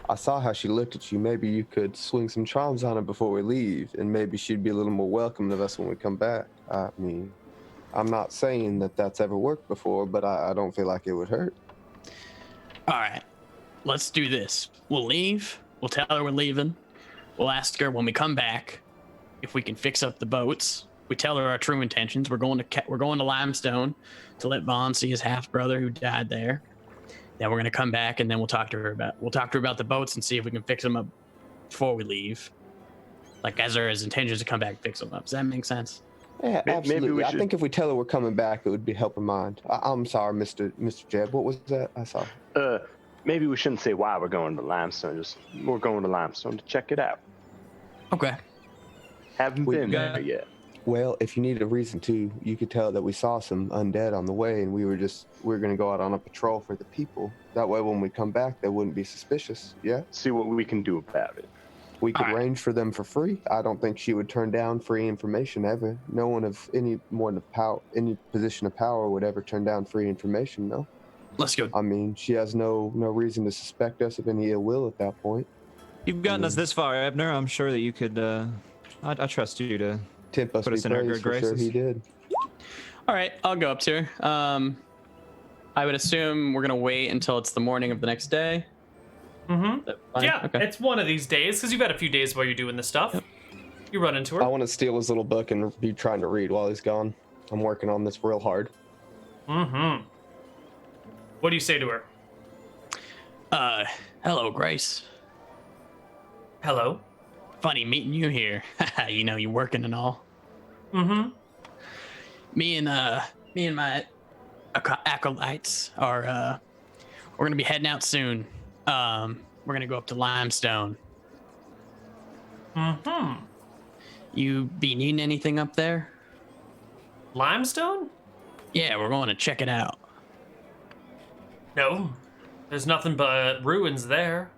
I saw how she looked at you. Maybe you could swing some charms on her before we leave, and maybe she'd be a little more welcome of us when we come back. I mean, I'm not saying that that's ever worked before, but I don't feel like it would hurt. All right, let's do this. We'll leave. We'll tell her we're leaving. We'll ask her when we come back if we can fix up the boats. We tell her our true intentions. We're going to Limestone to let Vaughn see his half brother who died there. Then we're gonna come back and then we'll talk to her about the boats and see if we can fix them up before we leave. Like as her intentions to come back and fix them up. Does that make sense? Yeah, Maybe absolutely. we I should- think if we tell her we're coming back, it would be help her mind. I'm sorry, Mr. Jeb. What was that? I saw. Maybe we shouldn't say why we're going to Limestone. Just we're going to Limestone to check it out. Okay. Haven't We been got- there yet. Well, if you needed a reason to, you could tell that we saw some undead on the way, and we were going to go out on a patrol for the people. That way, when we come back, they wouldn't be suspicious. Yeah, See what we can do about it. we could All right. range for them for free. I don't think she would turn down free information ever. No one of any position of power would ever turn down free information. No, Let's go. I mean she has no reason to suspect us of any ill will at that point. You've gotten us this far, Ebner. I'm sure that you could. I trust you to. Temp us Put be us in our praised, good for sure graces. he did. All right, I'll go up to her. I would assume we're gonna wait until it's the morning of the next day. Mm-hmm. Fine? Yeah, Okay. it's one of these days because you've had a few days while you're doing this stuff. You run into her. I want to steal his little book and be trying to read while he's gone. I'm working on this real hard. Mm-hmm. What do you say to her? Hello, Grace. Hello. Funny meeting you here. You know, you're working and all. Mm-hmm. Me and my acolytes are we're gonna be heading out soon. We're gonna go up to Limestone. Mm-hmm. You be needing anything up there? Limestone? Yeah, we're going to check it out. No. There's nothing but ruins there.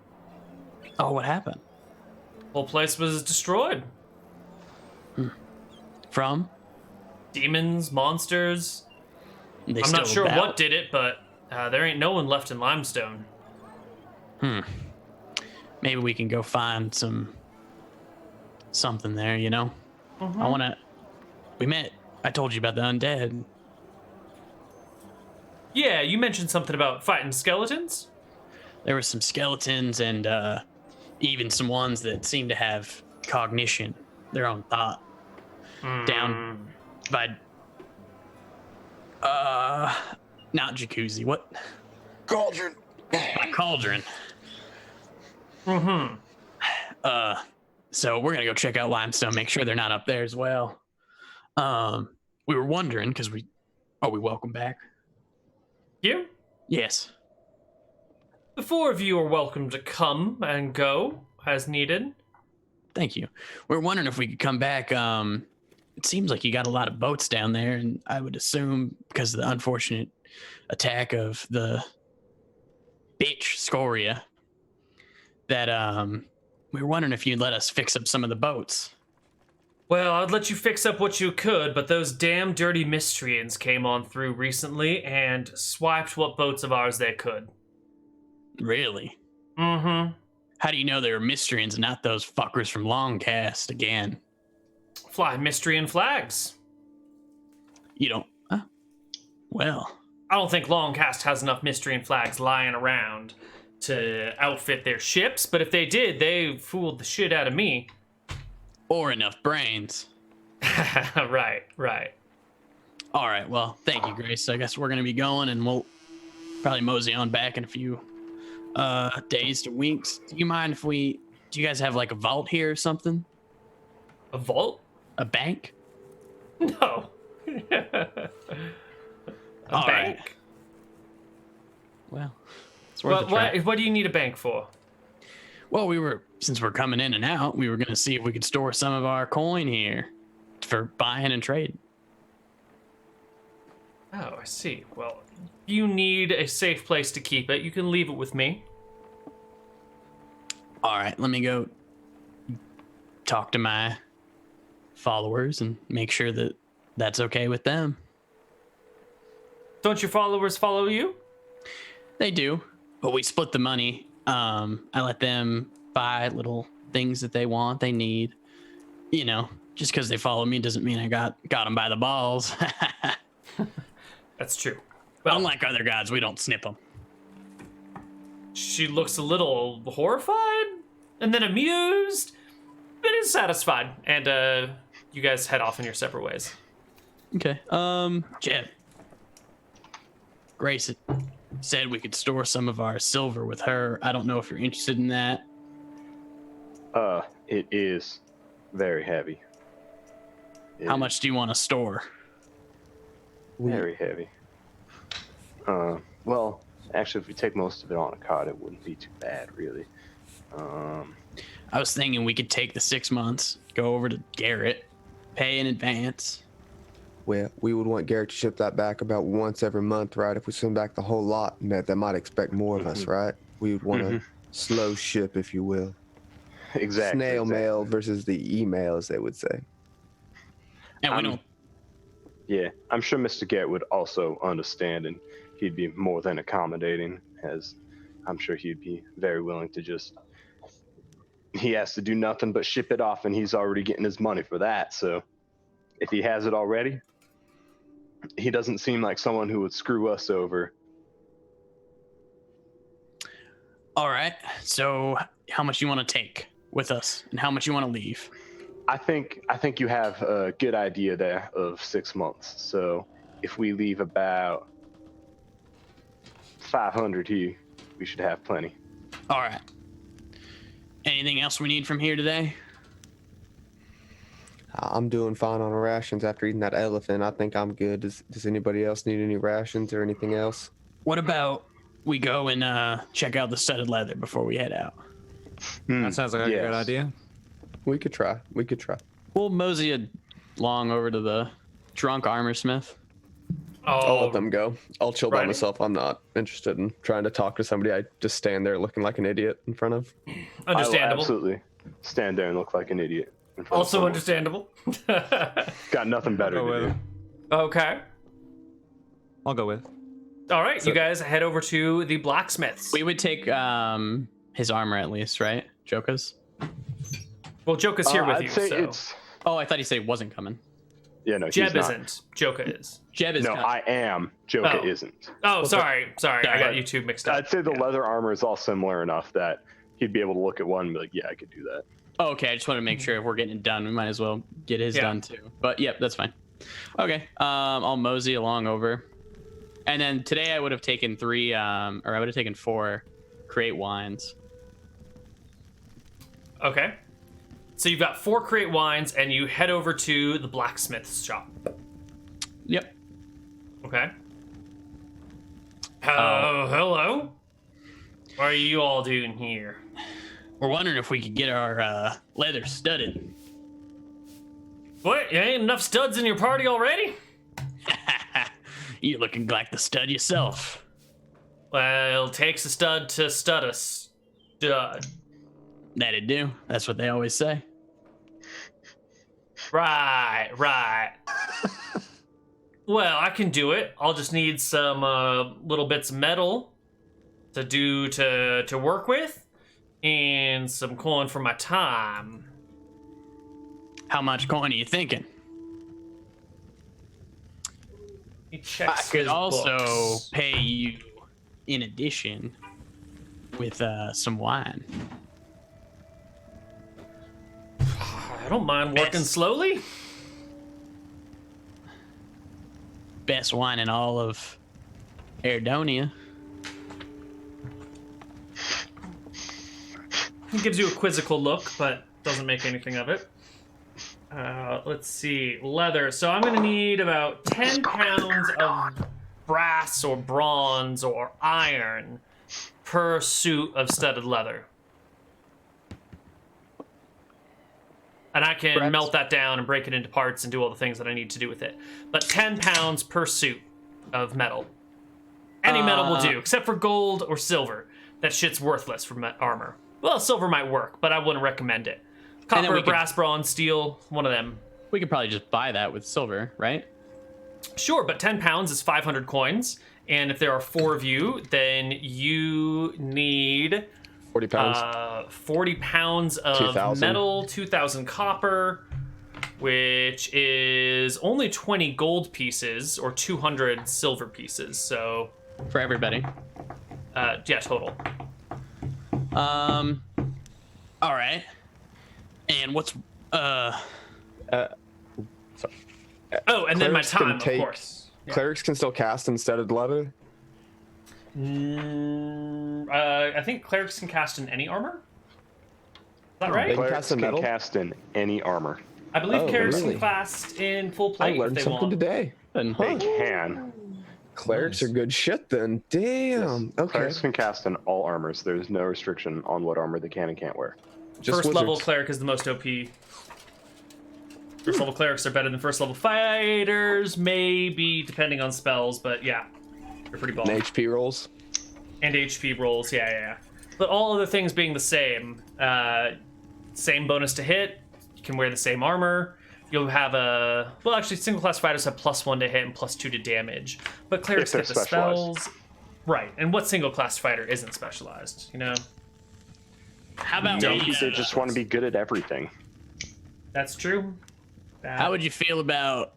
Oh, what happened? Whole place was destroyed. From? Demons, monsters. They I'm not still sure about? what did it, but there ain't no one left in Limestone. Maybe we can go find something there, you know? I told you about the undead. Yeah, you mentioned something about fighting skeletons? There were some skeletons and even some ones that seem to have cognition, their own thought. Down by not jacuzzi, what? Cauldron. By cauldron. So we're gonna go check out Limestone, make sure they're not up there as well. We were wondering because we welcome back. You? Yes. The four of you are welcome to come and go as needed. Thank you. We're wondering if we could come back. It seems like you got a lot of boats down there, and I would assume because of the unfortunate attack of the bitch Scoria that we were wondering if you'd let us fix up some of the boats. Well, I'd let you fix up what you could, but those damn dirty Mystrians came on through recently and swiped what boats of ours they could. Really? Mm-hmm. How do you know they were Mystrians and not those fuckers from Longcast again? Fly Mystrian flags. You don't... Well... I don't think Longcast has enough Mystrian flags lying around to outfit their ships, but if they did, they fooled the shit out of me. Or enough brains. Right. All right, well, thank you, Grace. I guess we're going to be going, and we'll probably mosey on back in a few days to weeks. Do you mind if do you guys have like a vault here or something? A vault? A bank? No. All bank? right. Well, it's worth a try. What do you need a bank for? Well, since we're coming in and out, we were going to see if we could store some of our coin here for buying and trading. Oh, I see. Well, you need a safe place to keep it. You can leave it with me. All right, let me go talk to my followers and make sure that that's okay with them. Don't your followers follow you? They do, but we split the money. I let them buy little things that they want, they need. You know, just because they follow me doesn't mean I got them by the balls. That's true. Well, unlike other gods, we don't snip them. She looks a little horrified, and then amused, but is satisfied. And you guys head off in your separate ways. Okay. Jeb. Grace said we could store some of our silver with her. I don't know if you're interested in that. It is very heavy. How much do you want to store? Very heavy. Well, actually, if we take most of it on a card, it wouldn't be too bad, really. I was thinking we could take the 6 months, go over to Garrett, pay in advance. Well, we would want Garrett to ship that back about once every month, right? If we send back the whole lot, they might expect more of us, right? We would want to slow ship, if you will. Exactly. Snail mail versus the email, as they would say. And we don't... Yeah, I'm sure Mr. Garrett would also understand, and he'd be more than accommodating, as I'm sure he'd be very willing to just... He has to do nothing but ship it off, and he's already getting his money for that, so if he has it already, he doesn't seem like someone who would screw us over. All right, so how much you want to take with us, and how much you want to leave? I think you have a good idea there of 6 months. So if we leave about 500 here, we should have plenty. All right. Anything else we need from here today? I'm doing fine on rations after eating that elephant. I think I'm good. Does anybody else need any rations or anything else? What about we go and check out the studded leather before we head out? That sounds like a good idea. We could try. We'll mosey along over to the drunk armor smith. I'll Oh, let them go. I'll chill by Right. myself. I'm not interested in trying to talk to somebody I just stand there looking like an idiot in front of. understandable. I will absolutely stand there and look like an idiot. in front of Also someone. understandable. Got nothing better Go to with do. it. Okay. I'll go with. All right, you guys head over to the blacksmiths. We would take his armor at least, right? Joka's? Well, Joka's here with I'd you, say so it's. Oh, I thought he said he wasn't coming. Yeah, no, Jeb he's not. isn't. Joka is. Jeb is No, coming. I am. Joka Oh. isn't. Oh, sorry. I got But you two mixed up. I'd say the Yeah. leather armor is all similar enough that he'd be able to look at one and be like, yeah, I could do that. Oh, okay, I just want to make sure if we're getting it done, we might as well get his Yeah. done too. But yep, that's fine. Okay, I'll mosey along over. And then today I would have taken 4 create wines. Okay. So you've got 4 crate wines, and you head over to the blacksmith's shop. Yep. Okay. Hello. What are you all doing here? We're wondering if we could get our leather studded. What? You ain't enough studs in your party already? You're looking like the stud yourself. Well, it takes a stud to stud a stud. That'd do. That's what they always say. Right. Well, I can do it. I'll just need some little bits of metal to work with, and some coin for my time. How much coin are you thinking? He checks I could his also books. pay you in addition with some wine. I don't mind working Best. slowly. Best wine in all of Erdonia. He gives you a quizzical look, but doesn't make anything of it. Let's see. Leather. So I'm going to need about 10 pounds of brass or bronze or iron per suit of studded leather. And I can Correct. melt that down and break it into parts and do all the things that I need to do with it. But 10 pounds per suit of metal. Any metal will do, except for gold or silver. That shit's worthless for armor. Well, silver might work, but I wouldn't recommend it. then Copper, we could- brass, bronze, steel, one of them. We could probably just buy that with silver, right? Sure, but 10 pounds is 500 coins. And if there are 4 of you, then you need 40 pounds. 40 pounds of 2,000. metal, 2,000 copper, which is only 20 gold pieces or 200 silver pieces. So, For everybody. yeah, total. All right. And what's Oh, and then my Clerics can time, of take- course. Clerics can still cast instead of leather. I think clerics can cast in any armor. Is that right? They can Clerics cast in can metal? cast in any armor. I believe Oh, clerics really? can cast in full I plate if learned they something want. today. And They can. Clerics are good shit then. Damn. Okay. Clerics can cast in all armors. There's no restriction on what armor they can and can't wear. Just First level wizards. cleric is the most OP. First level clerics are better than first level fighters, maybe depending on spells, but yeah, they're pretty And ball. HP rolls. And HP rolls, yeah. But all other things being the same, same bonus to hit. You can wear the same armor. You'll have actually single class fighters have +1 to hit and +2 to damage, but clerics they're get the specialized. spells. Right, and what single class fighter isn't specialized? You know, how about Maybe we, they just want to be good at everything. that's true. how would you feel about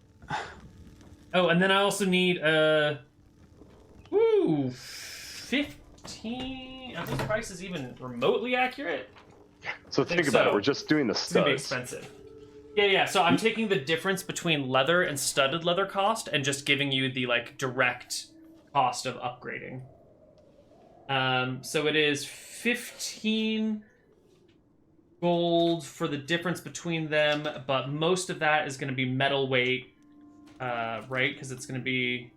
Oh, and then I also need 15. Are those prices even remotely accurate? So think think about so. it. We're just doing the It's gonna be studs. expensive. Yeah. So I'm taking the difference between leather and studded leather cost and just giving you the direct cost of upgrading. So it is 15 gold for the difference between them, but most of that is going to be metal weight, right? Because it's going to be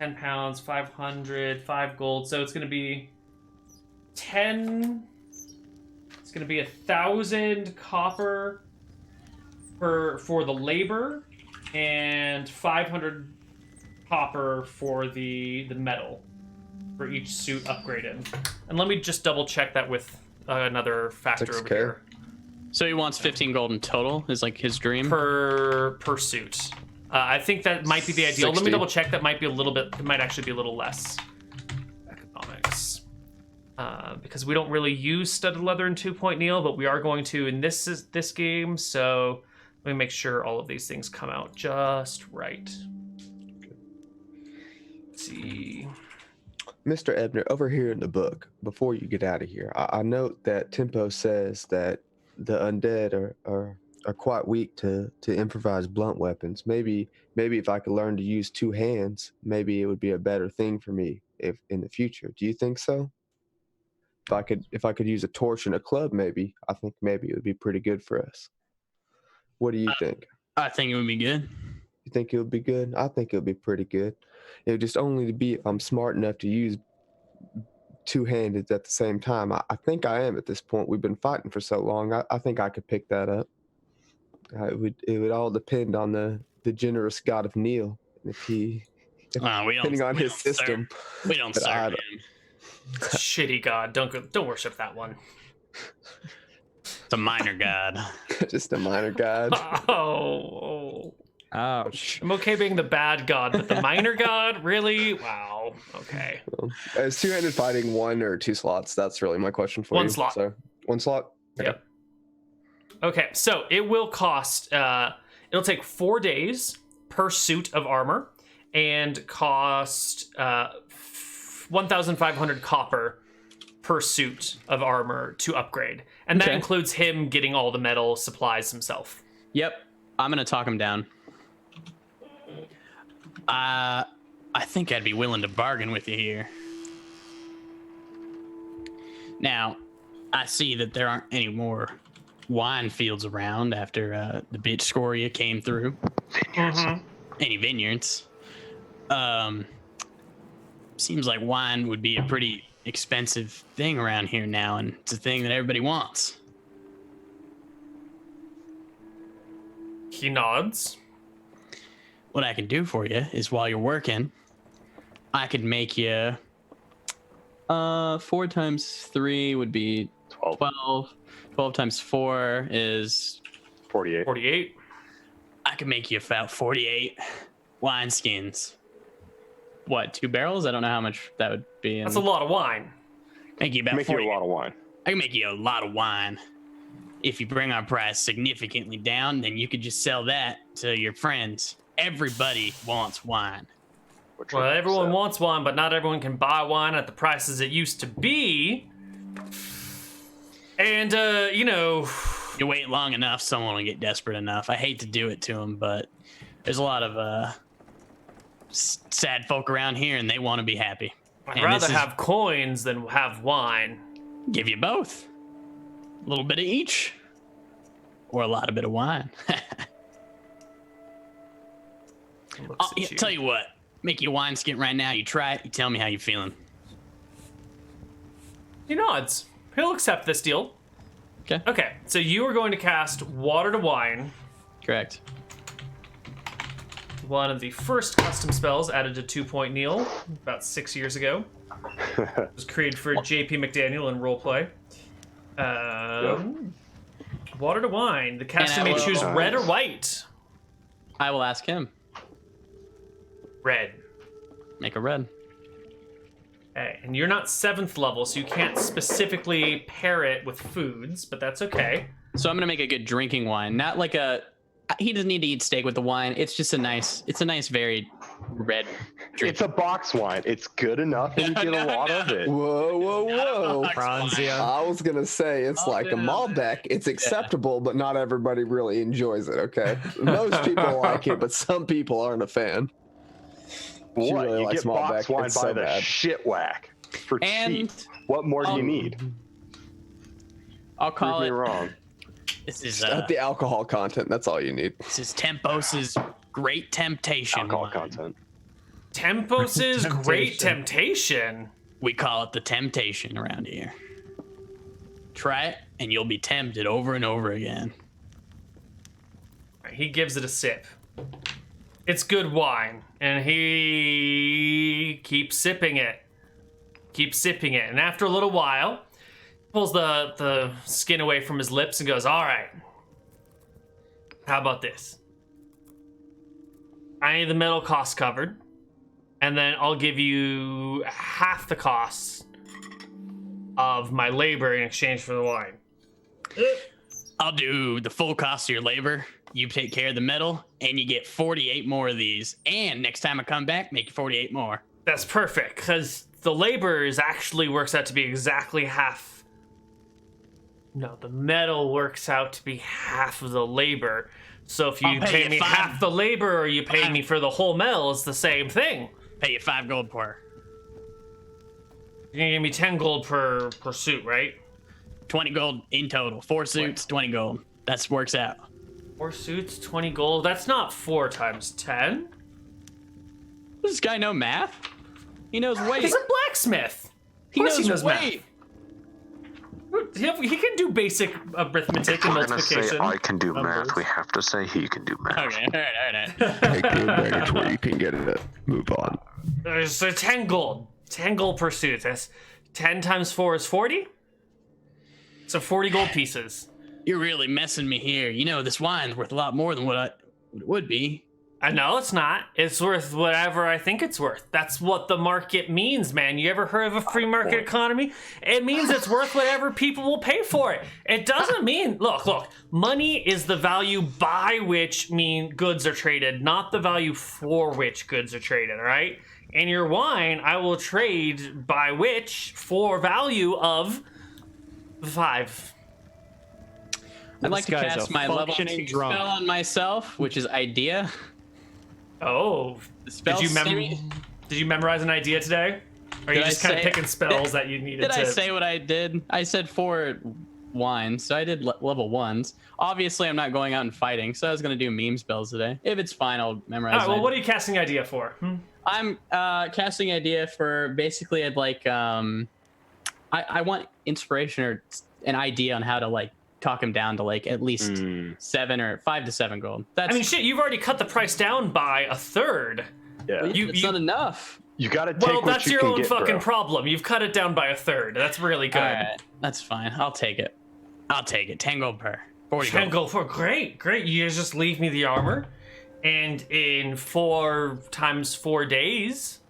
10 pounds, 500, 5 gold. So it's going to be 10. It's going to be 1,000 copper for the labor and 500 copper for the metal for each suit upgraded. And let me just double check that with another factor 6K. over here. So he wants 15 gold in total is like his dream? Per suit. I think that might be the ideal. Let 60. me double check. That might be a little bit. It might actually be a little less. Economics. Because we don't really use studded leather in 2 Neal, but we are going to in this game. So let me make sure all of these things come out just right. Let's see. Mr. Ebner, over here in the book, before you get out of here, I note that Tempo says that the undead are quite weak to improvise blunt weapons. Maybe if I could learn to use two hands, maybe it would be a better thing for me if in the future. Do you think so? If I could use a torch and a club, maybe I think maybe it would be pretty good for us. What do you think? I think it would be good. You think it would be good? I think it would be pretty good. It would just only be if I'm smart enough to use two-handed at the same time. I think I am at this point. We've been fighting for so long. I think I could pick that up. It would all depend on the generous god of Neal. Depending on his system. We don't But serve him. Shitty god. Don't worship that one. It's a minor god. Just a minor god. Oh. Ouch. I'm okay being the bad god, but the minor god? Really? Wow. Okay. Is two-handed fighting 1 or 2 slots? That's really my question for you. One slot. So, 1 slot? Okay. Yep. Okay, so it will cost, it'll take 4 days per suit of armor and cost 1,500 copper per suit of armor to upgrade. And that includes him getting all the metal supplies himself. Yep. I'm going to talk him down. I think I'd be willing to bargain with you here. Now, I see that there aren't any more wine fields around after the bitch scoria came through. Any vineyards. Seems like wine would be a pretty expensive thing around here now, and it's a thing that everybody wants. He nods. What I can do for you is while you're working, I could make you 4 times 3 would be 12. 12 times 4 is 48. 48. I could make you about 48 wineskins. What, 2 barrels? I don't know how much that would be. That's a lot of wine. Make you about Make you 48. a lot of wine. I can make you a lot of wine. If you bring our price significantly down, then you could just sell that to your friends. Everybody wants wine. Well, everyone wants wine, but not everyone can buy wine at the prices it used to be. And, You wait long enough, someone will get desperate enough. I hate to do it to them, but there's a lot of sad folk around here, and they want to be happy. I'd And rather this is- have coins than have wine. Give you both. A little bit of each. Or a lot of bit of wine. Looks at you. Tell you what. Make you a wineskin right now. You try it. You tell me how you're feeling. He nods. He'll accept this deal. Okay. Okay, so you are going to cast Water to Wine, Correct. one of the first custom spells added to 2 Neal about 6 years ago. It was created for JP McDaniel in roleplay. Water to Wine. The caster And I may will- choose red or white. I will ask him. Red. Make a red. Okay, and you're not 7th level, so you can't specifically pair it with foods, but that's okay. So I'm gonna make a good drinking wine. Not like a. He doesn't need to eat steak with the wine. It's just a nice. It's a nice, very red drink. It's a box wine. It's good enough, and you get a lot of it. Whoa, whoa, whoa. Franzia. I was going to say, it's like a Malbec. It's acceptable, but not everybody really enjoys it, okay? Most people like it, but some people aren't a fan. She What? really You likes get box Malbec. wine It's by so the bad. shit whack for And- cheap. What more do you need? I'll Prove call me it. wrong. This is Just the alcohol content, that's all you need. This is Tempos's Great Temptation Alcohol wine. content. Tempos' Great Temptation. We call it the temptation around here. Try it, and you'll be tempted over and over again. He gives it a sip. It's good wine, and he keeps sipping it. And after a little while, pulls the skin away from his lips and goes, all right, how about this? I need the metal cost covered, and then I'll give you half the cost of my labor in exchange for the wine. I'll do the full cost of your labor. You take care of the metal, and you get 48 more of these. And next time I come back, make you 48 more. That's perfect, because the labor actually works out to be exactly half. No, the metal works out to be half of the labor. So if you pay me half the labor or you pay me for the whole metal, it's the same thing. Pay you 5 gold per. You're gonna give me 10 gold per suit, right? 20 gold in total. 4 suits, 20 gold. That works out. 4 suits, 20 gold. That's not 4 times 10. Does this guy know math? He knows weight. He's a blacksmith. He knows math. weight. He can do basic arithmetic and multiplication. Say I can do numbers. math. We have to say he can do math. Okay, all right. Take the advantage where you can get it. Move on. So 10 gold. 10 gold per suit. That's 10 times 4 is 40. So 40 gold pieces. You're really messing me here. You know, this wine's worth a lot more than what it would be. I know it's not. It's worth whatever I think it's worth. That's what the market means, man. You ever heard of a free market economy? It means it's worth whatever people will pay for it. It doesn't mean, look, money is the value by which goods are traded, not the value for which goods are traded, all right? And your wine, I will trade by which for value of 5. I'd like to This guy's cast a my level 2 functioning drunk. spell on myself, which is idea. Oh, The spell did you memorize an idea today? Or are you Did I just kind of say- picking spells that you needed Did to... I say what I did? I said 4 wines, so I did level 1s. Obviously, I'm not going out and fighting, so I was going to do meme spells today. If it's fine, I'll memorize All right, well, it. what are you casting idea for? I'm casting idea for basically I'd like I want inspiration or an idea on how to like talk him down to like at least 7 or 5 to 7 gold. That's I mean, shit, you've already cut the price down by a third. Yeah. it's not enough. You gotta take Well, what that's you your can own get, fucking bro. problem. You've cut it down by a third. That's really good. All right, that's fine. I'll take it. 10 gold per. 40 10 gold. gold for great. You guys just leave me the armor, and in 4 times 4 days,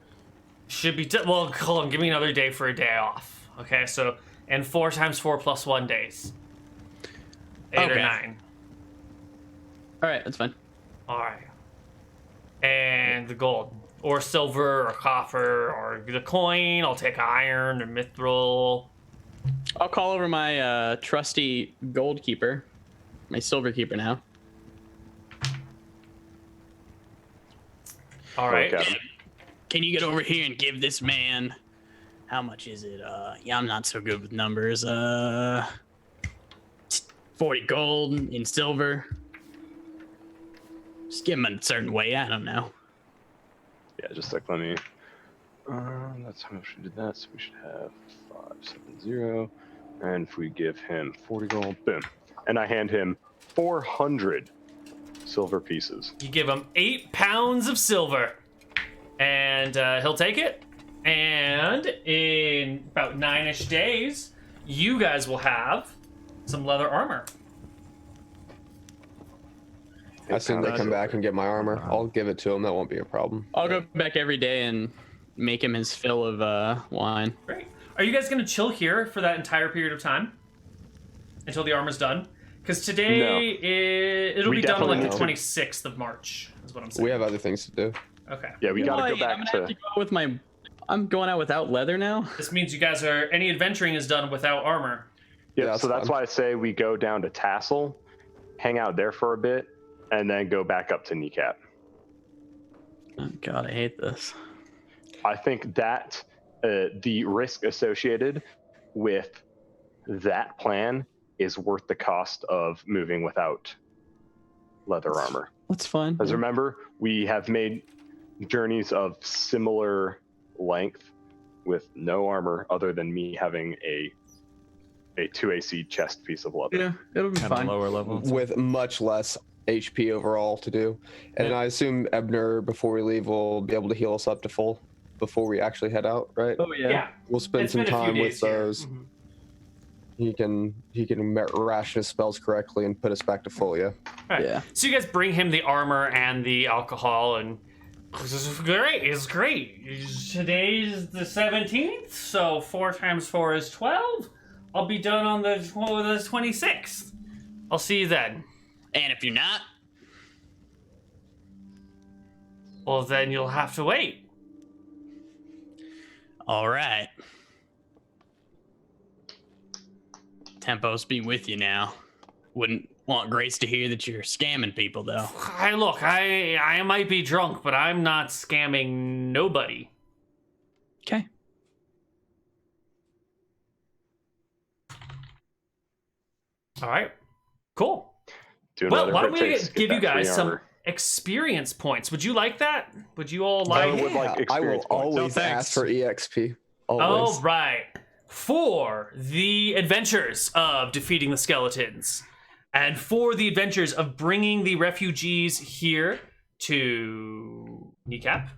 should be well. Hold on, give me another day for a day off. Okay, so and 4 times 4 plus 1 days. 8 or Okay. 9. All right, that's fine. All right. And the gold, or silver, or copper, or the coin. I'll take iron or mithril. I'll call over my trusty gold keeper, my silver keeper now. All right. Okay. Can you get over here and give this man, how much is it? Yeah, I'm not so good with numbers. 40 gold in silver. Just give him a certain way. I don't know. Yeah, just like let me. That's how much we did that. So we should have 570. And if we give him 40 gold, boom. And I hand him 400 silver pieces. You give him 8 pounds of silver, and he'll take it. And in about 9-ish days, you guys will have some leather armor. As soon as they come back and get my armor, I'll give it to them. That won't be a problem. I'll go back every day and make him his fill of wine. Great. Are you guys gonna chill here for that entire period of time until the armor's done? Because today it'll We be done on like the definitely 26th of March. Is what I'm saying. We have other things to do. Okay. Yeah, we gotta go I'm back gonna have to go with my. I'm going out without leather now. This means you guys are any adventuring is done without armor. Yeah, Yeah, so that's fine. why I say we go down to Tassel, hang out there for a bit, and then go back up to Kneecap. Oh, God, I hate this. I think that the risk associated with that plan is worth the cost of moving without leather armor. That's fine. As remember, we have made journeys of similar length with no armor other than me having a 2 AC chest piece of leather. Yeah, it'll be At a fine. lower level. with much less HP overall to do. And I assume Ebner, before we leave, will be able to heal us up to full before we actually head out, right? Oh yeah. We'll spend It's some been a few time with days here. those. Mhm. He can ration his spells correctly and put us back to full. Yeah. All right. Yeah. So you guys bring him the armor and the alcohol, and this is great. It's great. Today's the 17th, so 4 times 4 is 12. I'll be done on the 26th. I'll see you then. And if you're not, Well, then you'll have to wait. all right. Tempos be with you now. Wouldn't want Grace to hear that you're scamming people, though. I might be drunk, but I'm not scamming nobody. Okay. All right. Cool. Doing Well, whatever why don't it we takes to get give you that free guys some armor. experience points? Would you like that? Would you all I like? would like I will experience points. always No, thanks. ask for EXP. Oh, Always. right. For the adventures of defeating the skeletons, and for the adventures of bringing the refugees here to Kneecap,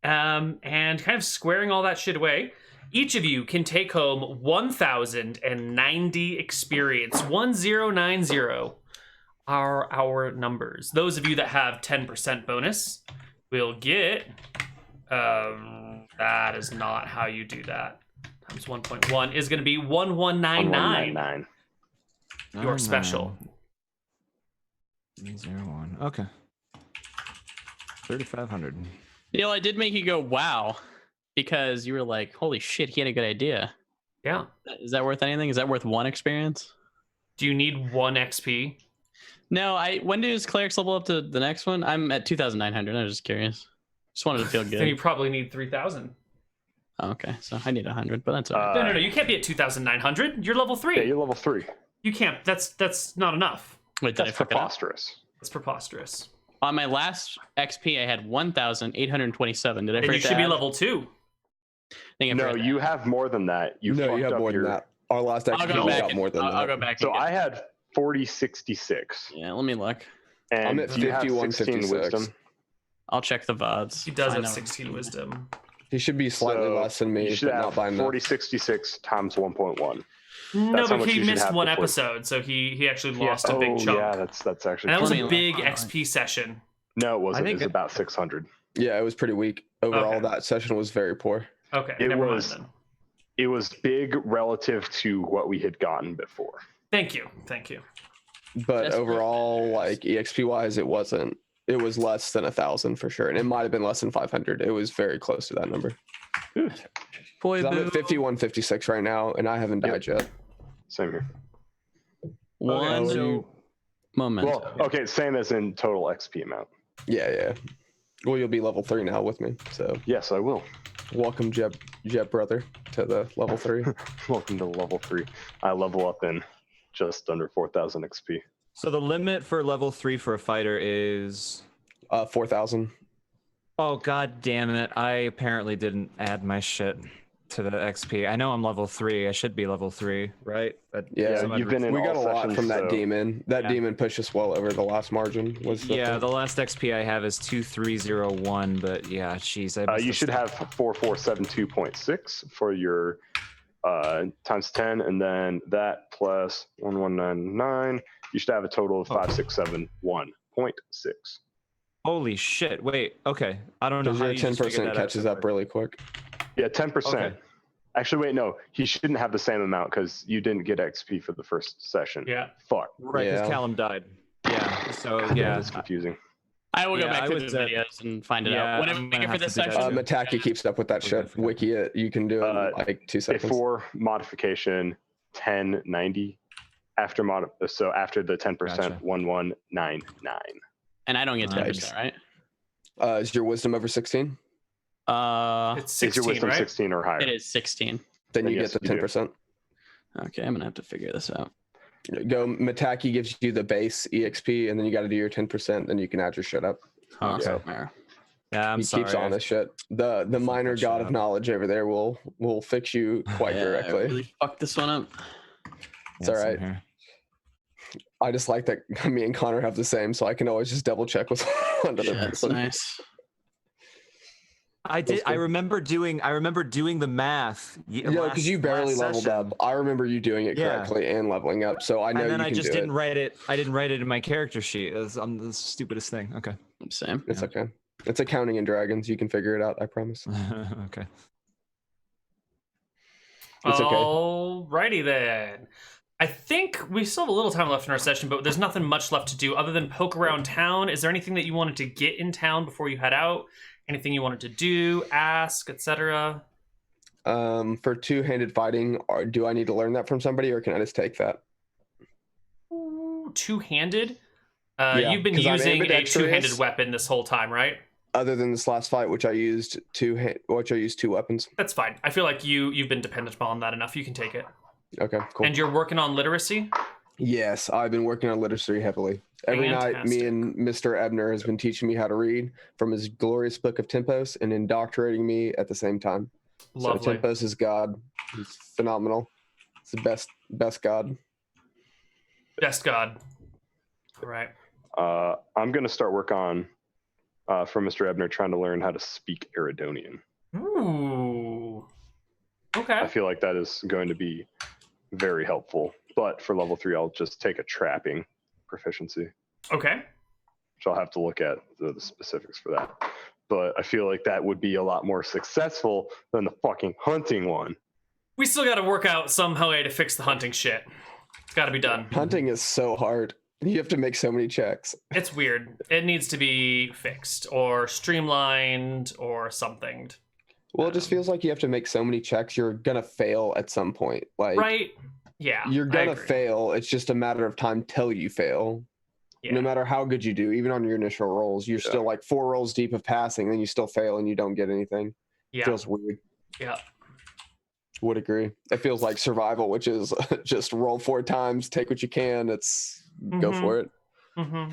and kind of squaring all that shit away, each of you can take home 1,090 experience. 1090 are our numbers. Those of you that have 10% bonus will get. That is not how you do that. Times 1.1 is going to be 1199. 1199. Your special. 301. Okay. 3,500. Neal, I did make you go, wow, because you were like, holy shit, he had a good idea. Yeah. Is that worth anything? Is that worth 1 experience? Do you need 1 XP? No, when does clerics level up to the next one? I'm at 2,900. I was just curious. Just wanted to feel Then you good. probably need 3,000. Oh, okay, so I need 100, but that's all right. No. You can't be at 2,900. You're level 3. Yeah, you're level 3. You can't. That's not enough. Wait, did I That's fuck it up? preposterous. That's preposterous. On my last XP, I had 1,827. Did I Then forget you to should be add? level 2. I think I No, forgot to you add. have more than that. You No, you fucked have up more than your- that. Our last I'll XP go we back. got more than I'll that. go back. So and get I had 4066. Yeah, let me look. And I'm at you have 5156. 16 wisdom. I'll check the VODs. He does Find have out. 16 wisdom. He should be slightly So less than me, you should but not have by enough. 4066 times 1.1. No, That's how but much he you should missed have 1 before. episode, so he actually lost a oh, big chunk. yeah, that's actually And that was Let a me big look. XP session. No, it wasn't. I It think was about 600. Yeah, it was pretty weak. Overall, Okay. that session was very poor. Okay, It never was- mind then. It was big relative to what we had gotten before. Thank you. But That's overall, like EXP wise, it wasn't. It was less than 1,000 for sure, and it might have been less than 500. It was very close to that number. 'Cause I'm at 5156 right now, and I haven't died yet. Same here. One so- moment. Well, okay, same as in total XP amount. Yeah. Well, you'll be level 3 now with me, so Yes, I will. welcome, Jeb brother, to the level 3. Welcome to level 3. I level up in just under 4,000 XP. So the limit for level 3 for a fighter is. 4,000. Oh, god damn it. I apparently didn't add my shit to the XP. I know I'm level 3. I should be level 3, right? But Yeah, somebody you've been in we got a all lot sessions, from that so- demon. That Yeah. demon pushed us well over the last margin. Was the Yeah, thing. the last XP I have is 2301, but yeah, jeez. I must You should have 4472.6 for your times 10, and then that plus 1199. You should have a total of 5671.6. Holy shit. Wait, okay. I don't know Because how your you just figured 10% that out catches so up quick. really quick. Yeah, 10%. Okay. Actually, wait, no. He shouldn't have the same amount because you didn't get XP for the first session. Yeah. Fuck. Right, because Yeah. Callum died. Yeah, so Yeah, yeah. that's confusing. I will go Yeah, back I to would the say- videos and find it Yeah, out. What I'm am I gonna making for have this to do that session? too. Mataki keeps up with that shit. Okay. Wiki it. You can do it in like 2 seconds. Before modification, 1090. After after the 10%, Gotcha. 1199. And I don't get 10%, Nice. right? Is your wisdom over 16? It's Is 16, your wisdom right? 16 or higher? It is 16. Then you Yes, get the you do. 10%. Okay, I'm gonna have to figure this out. Go. Mataki gives you the base EXP, and then you got to do your 10%. Then you can add your shit up. Oh, Okay. somewhere. Yeah, I'm he sorry. keeps on this shit. The minor that god shit of knowledge over there will fix you quite Yeah, I directly. really fucked this one up. It's all right. I just like that me and Connor have the same, so I can always just double check what's on the Yeah, other that's person. nice. I did. I remember doing the math. Yeah, because you barely leveled up. I remember you doing it Yeah. correctly and leveling up, so I know And then you I can just do didn't it. write it. I didn't write it in my character sheet. I'm the stupidest thing. Okay. Same. It's okay. It's accounting and dragons. You can figure it out. I promise. Okay. It's okay. Alrighty then. I think we still have a little time left in our session, but there's nothing much left to do other than poke around town. Is there anything that you wanted to get in town before you head out? Anything you wanted to do, ask, etc.? For two-handed fighting, do I need to learn that from somebody, or can I just take that? Two-handed? Yeah, You've been 'cause I'm using a ambidextrous. two-handed weapon this whole time, right? Other than this last fight, which I used two weapons. That's fine. I feel like you've been dependent upon that enough. You can take it. Okay, cool. And you're working on literacy? Yes, I've been working on literacy heavily. Every night, me Fantastic. and Mr. Ebner has been teaching me how to read from his glorious book of Tempos and indoctrinating me at the same time. Lovely. So Tempos is God. He's phenomenal. It's the best God. Best God. All right. I'm going to start work on, from Mr. Ebner, trying to learn how to speak Eridonian. Ooh. Okay. I feel like that is going to be very helpful. But for level 3, I'll just take a trapping proficiency, Okay. which I'll have to look at the specifics for that. But I feel like that would be a lot more successful than the fucking hunting one. We still got to work out some way to fix the hunting shit. It's got to be done. Hunting is so hard. You have to make so many checks. It's weird. It needs to be fixed or streamlined or something. Well, it just feels like you have to make so many checks. You're gonna fail at some point. Like, Right? Yeah. you're I gonna agree. fail. It's just a matter of time till you fail. Yeah. No matter how good you do, even on your initial rolls, you're still like 4 rolls deep of passing, then you still fail and you don't get anything. Yeah. Feels weird. Yeah. Would agree. It feels like survival, which is just roll 4 times, take what you can. It's go Mhm. for it. Mm-hmm.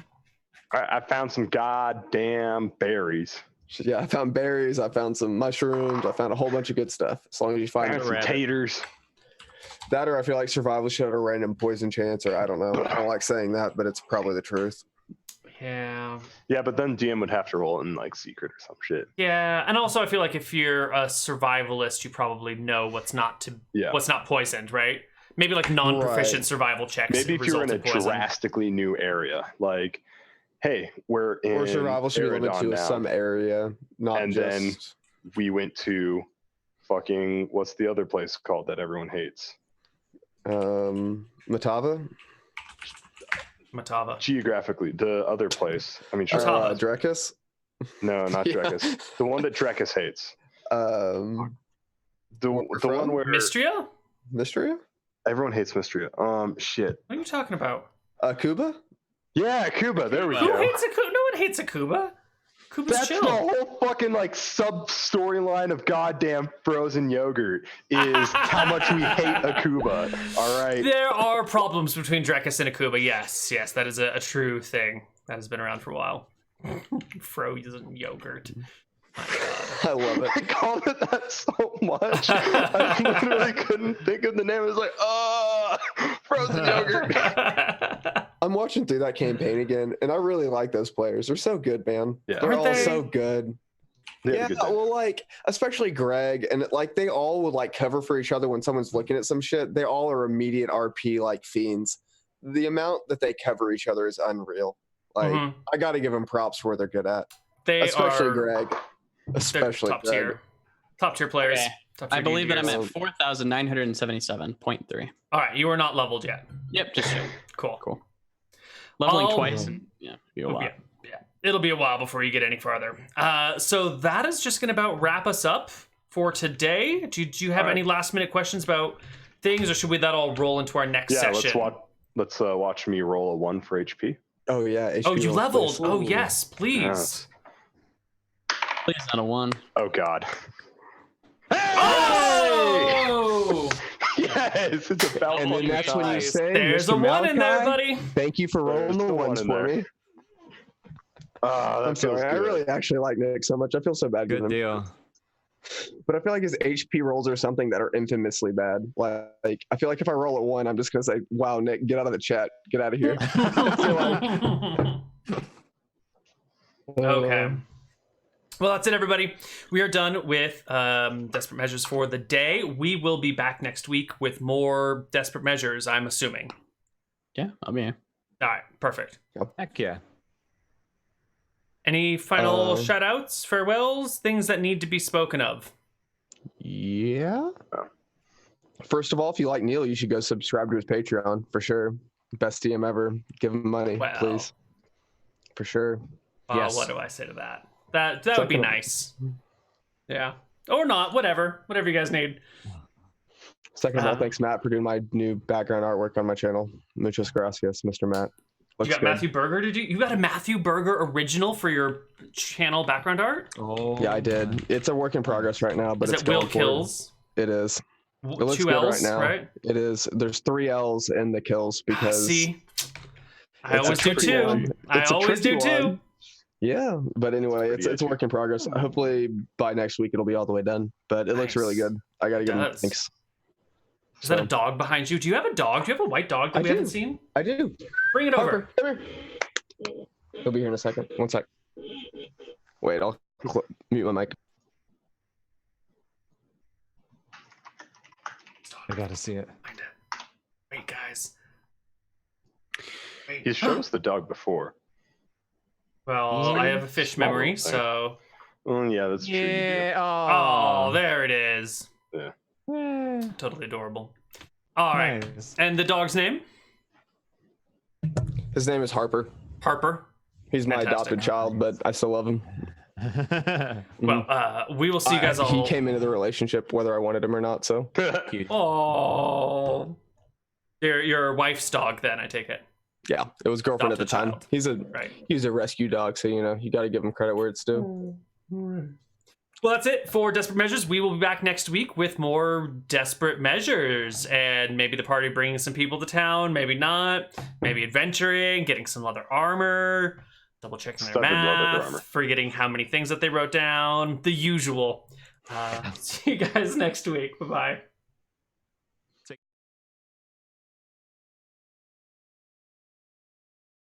I found some goddamn berries. Yeah, I found berries. I found some mushrooms. I found a whole bunch of good stuff. As long as you find Found some taters. that, or I feel like survival should have a random poison chance, or I don't know. I don't like saying that, but it's probably the truth. Yeah. Yeah, but then DM would have to roll in like secret or some shit. Yeah. And also, I feel like if you're a survivalist, you probably know what's not poisoned, right? Maybe like non-proficient Right. survival checks. Maybe if you're in a result poison. drastically new area, like, hey, we're in Or survival should be limited Eridon to now, some area, not And just. then- we went to fucking, what's the other place called that everyone hates? Matava? Matava. Geographically, the other place. I mean, sure. Matava. Drekus? No, not Yeah. Drekus. The one that Drekus hates. Um, The Where one from? where Mystria? Mystria? everyone hates Mystria. Shit. What are you talking about? Kuba? Yeah, Cuba. There we Who go. hates Akuba? No one hates Akuba. Kuba's That's chill. the whole fucking like sub storyline of goddamn frozen yogurt is how much we hate Akuba. All right. There are problems between Drekus and Akuba. Yes, that is a true thing that has been around for a while. Frozen yogurt. My God. I love it. I called it that so much. I literally couldn't think of the name. It was like, frozen yogurt. I'm watching through that campaign again, and I really like those players. They're so good, man. Yeah. They're Aren't all they? so good. They had a Yeah, good time. well, like, especially Greg, and like they all would like cover for each other when someone's looking at some shit. They all are immediate RP like fiends. The amount that they cover each other is unreal. Like, Mhm. I got to give them props for what they're good at, They especially are Greg. they're Especially top Greg. tier players. Okay. Top tier I believe that I'm DDers. at 4,977.3. All right, you are not leveled yet. Yep, just so. Cool. Cool. Leveling Oh, twice. Yeah, be a lot. Yeah. It'll be a while before you get any farther. So that is just going to about wrap us up for today. Do you have All right. any last minute questions about things, or should we that all roll into our next Yeah, session? let's watch me roll a 1 for HP. Oh yeah. Oh, HP you rolls, leveled. please. Oh, yes, please. Yes. Please not a 1. Oh god. Oh! Yes, it's about And then fucking that's when you time. say, There's Mr. a 1 in there, Malachi, buddy. Thank you for There's rolling the the one ones in for there. me. Oh, I'm that feels sorry. I good. really actually like Nick so much. I feel so bad giving Good him. deal. But I feel like his HP rolls are something that are infamously bad. Like I feel like if I roll at 1, I'm just gonna say, "Wow, Nick, get out of the chat. Get out of here." I feel like. Okay. Well, that's it, everybody. We are done with Desperate Measures for the day. We will be back next week with more Desperate Measures, I'm assuming. Yeah, I mean, All right, perfect. Heck yeah. Any final shout-outs, farewells, things that need to be spoken of? Yeah. First of all, if you like Neal, you should go subscribe to his Patreon for sure. Best DM ever. Give him money, Well. please. For sure. Yes. What do I say to that? That would be nice. Yeah. Or not, whatever. Whatever you guys need. Second of all, thanks Matt for doing my new background artwork on my channel. Muchas gracias, Mr. Matt. You got Matthew Berger? You got a Matthew Berger original for your channel background art? Oh. Yeah, I did. It's a work in progress right now, but Is it's it Will going forward. Kills? It is. It looks 2 good L's, right now. right? It is. There's 3 L's in the kills because See? I it's a always do tricky too. one. I It's a always do tricky too. one. Yeah, but anyway, it's a work in progress. Hopefully by next week it'll be all the way done. But it looks really good. I gotta give him thanks. Is that a dog behind you? Do you have a dog? Do you have a white dog that we haven't seen? I do. Bring it over. Harper, come here. He'll be here in a second. One sec. Wait, I'll mute my mic. I gotta see it. Wait, guys. Wait. He's shown us the dog before. Well, I have a fish memory, so. Yeah, that's true. Yeah. Oh, there it is. Yeah. Totally adorable. All right. Nice. And the dog's name? His name is Harper. Harper. He's my Fantastic. adopted child, but I still love him. Well, we will see you guys all. He came into the relationship whether I wanted him or not, so. Cute. Oh. Your wife's dog, then, I take it. Yeah, it was girlfriend at the Adopted time. child. He's a rescue dog, so you got to give him credit where it's due. Well, that's it for Desperate Measures. We will be back next week with more Desperate Measures. And maybe the party bringing some people to town, maybe not. Maybe adventuring, getting some leather armor, double checking their Stuck with leather math, armor. forgetting how many things that they wrote down. The usual. See you guys next week. Bye-bye.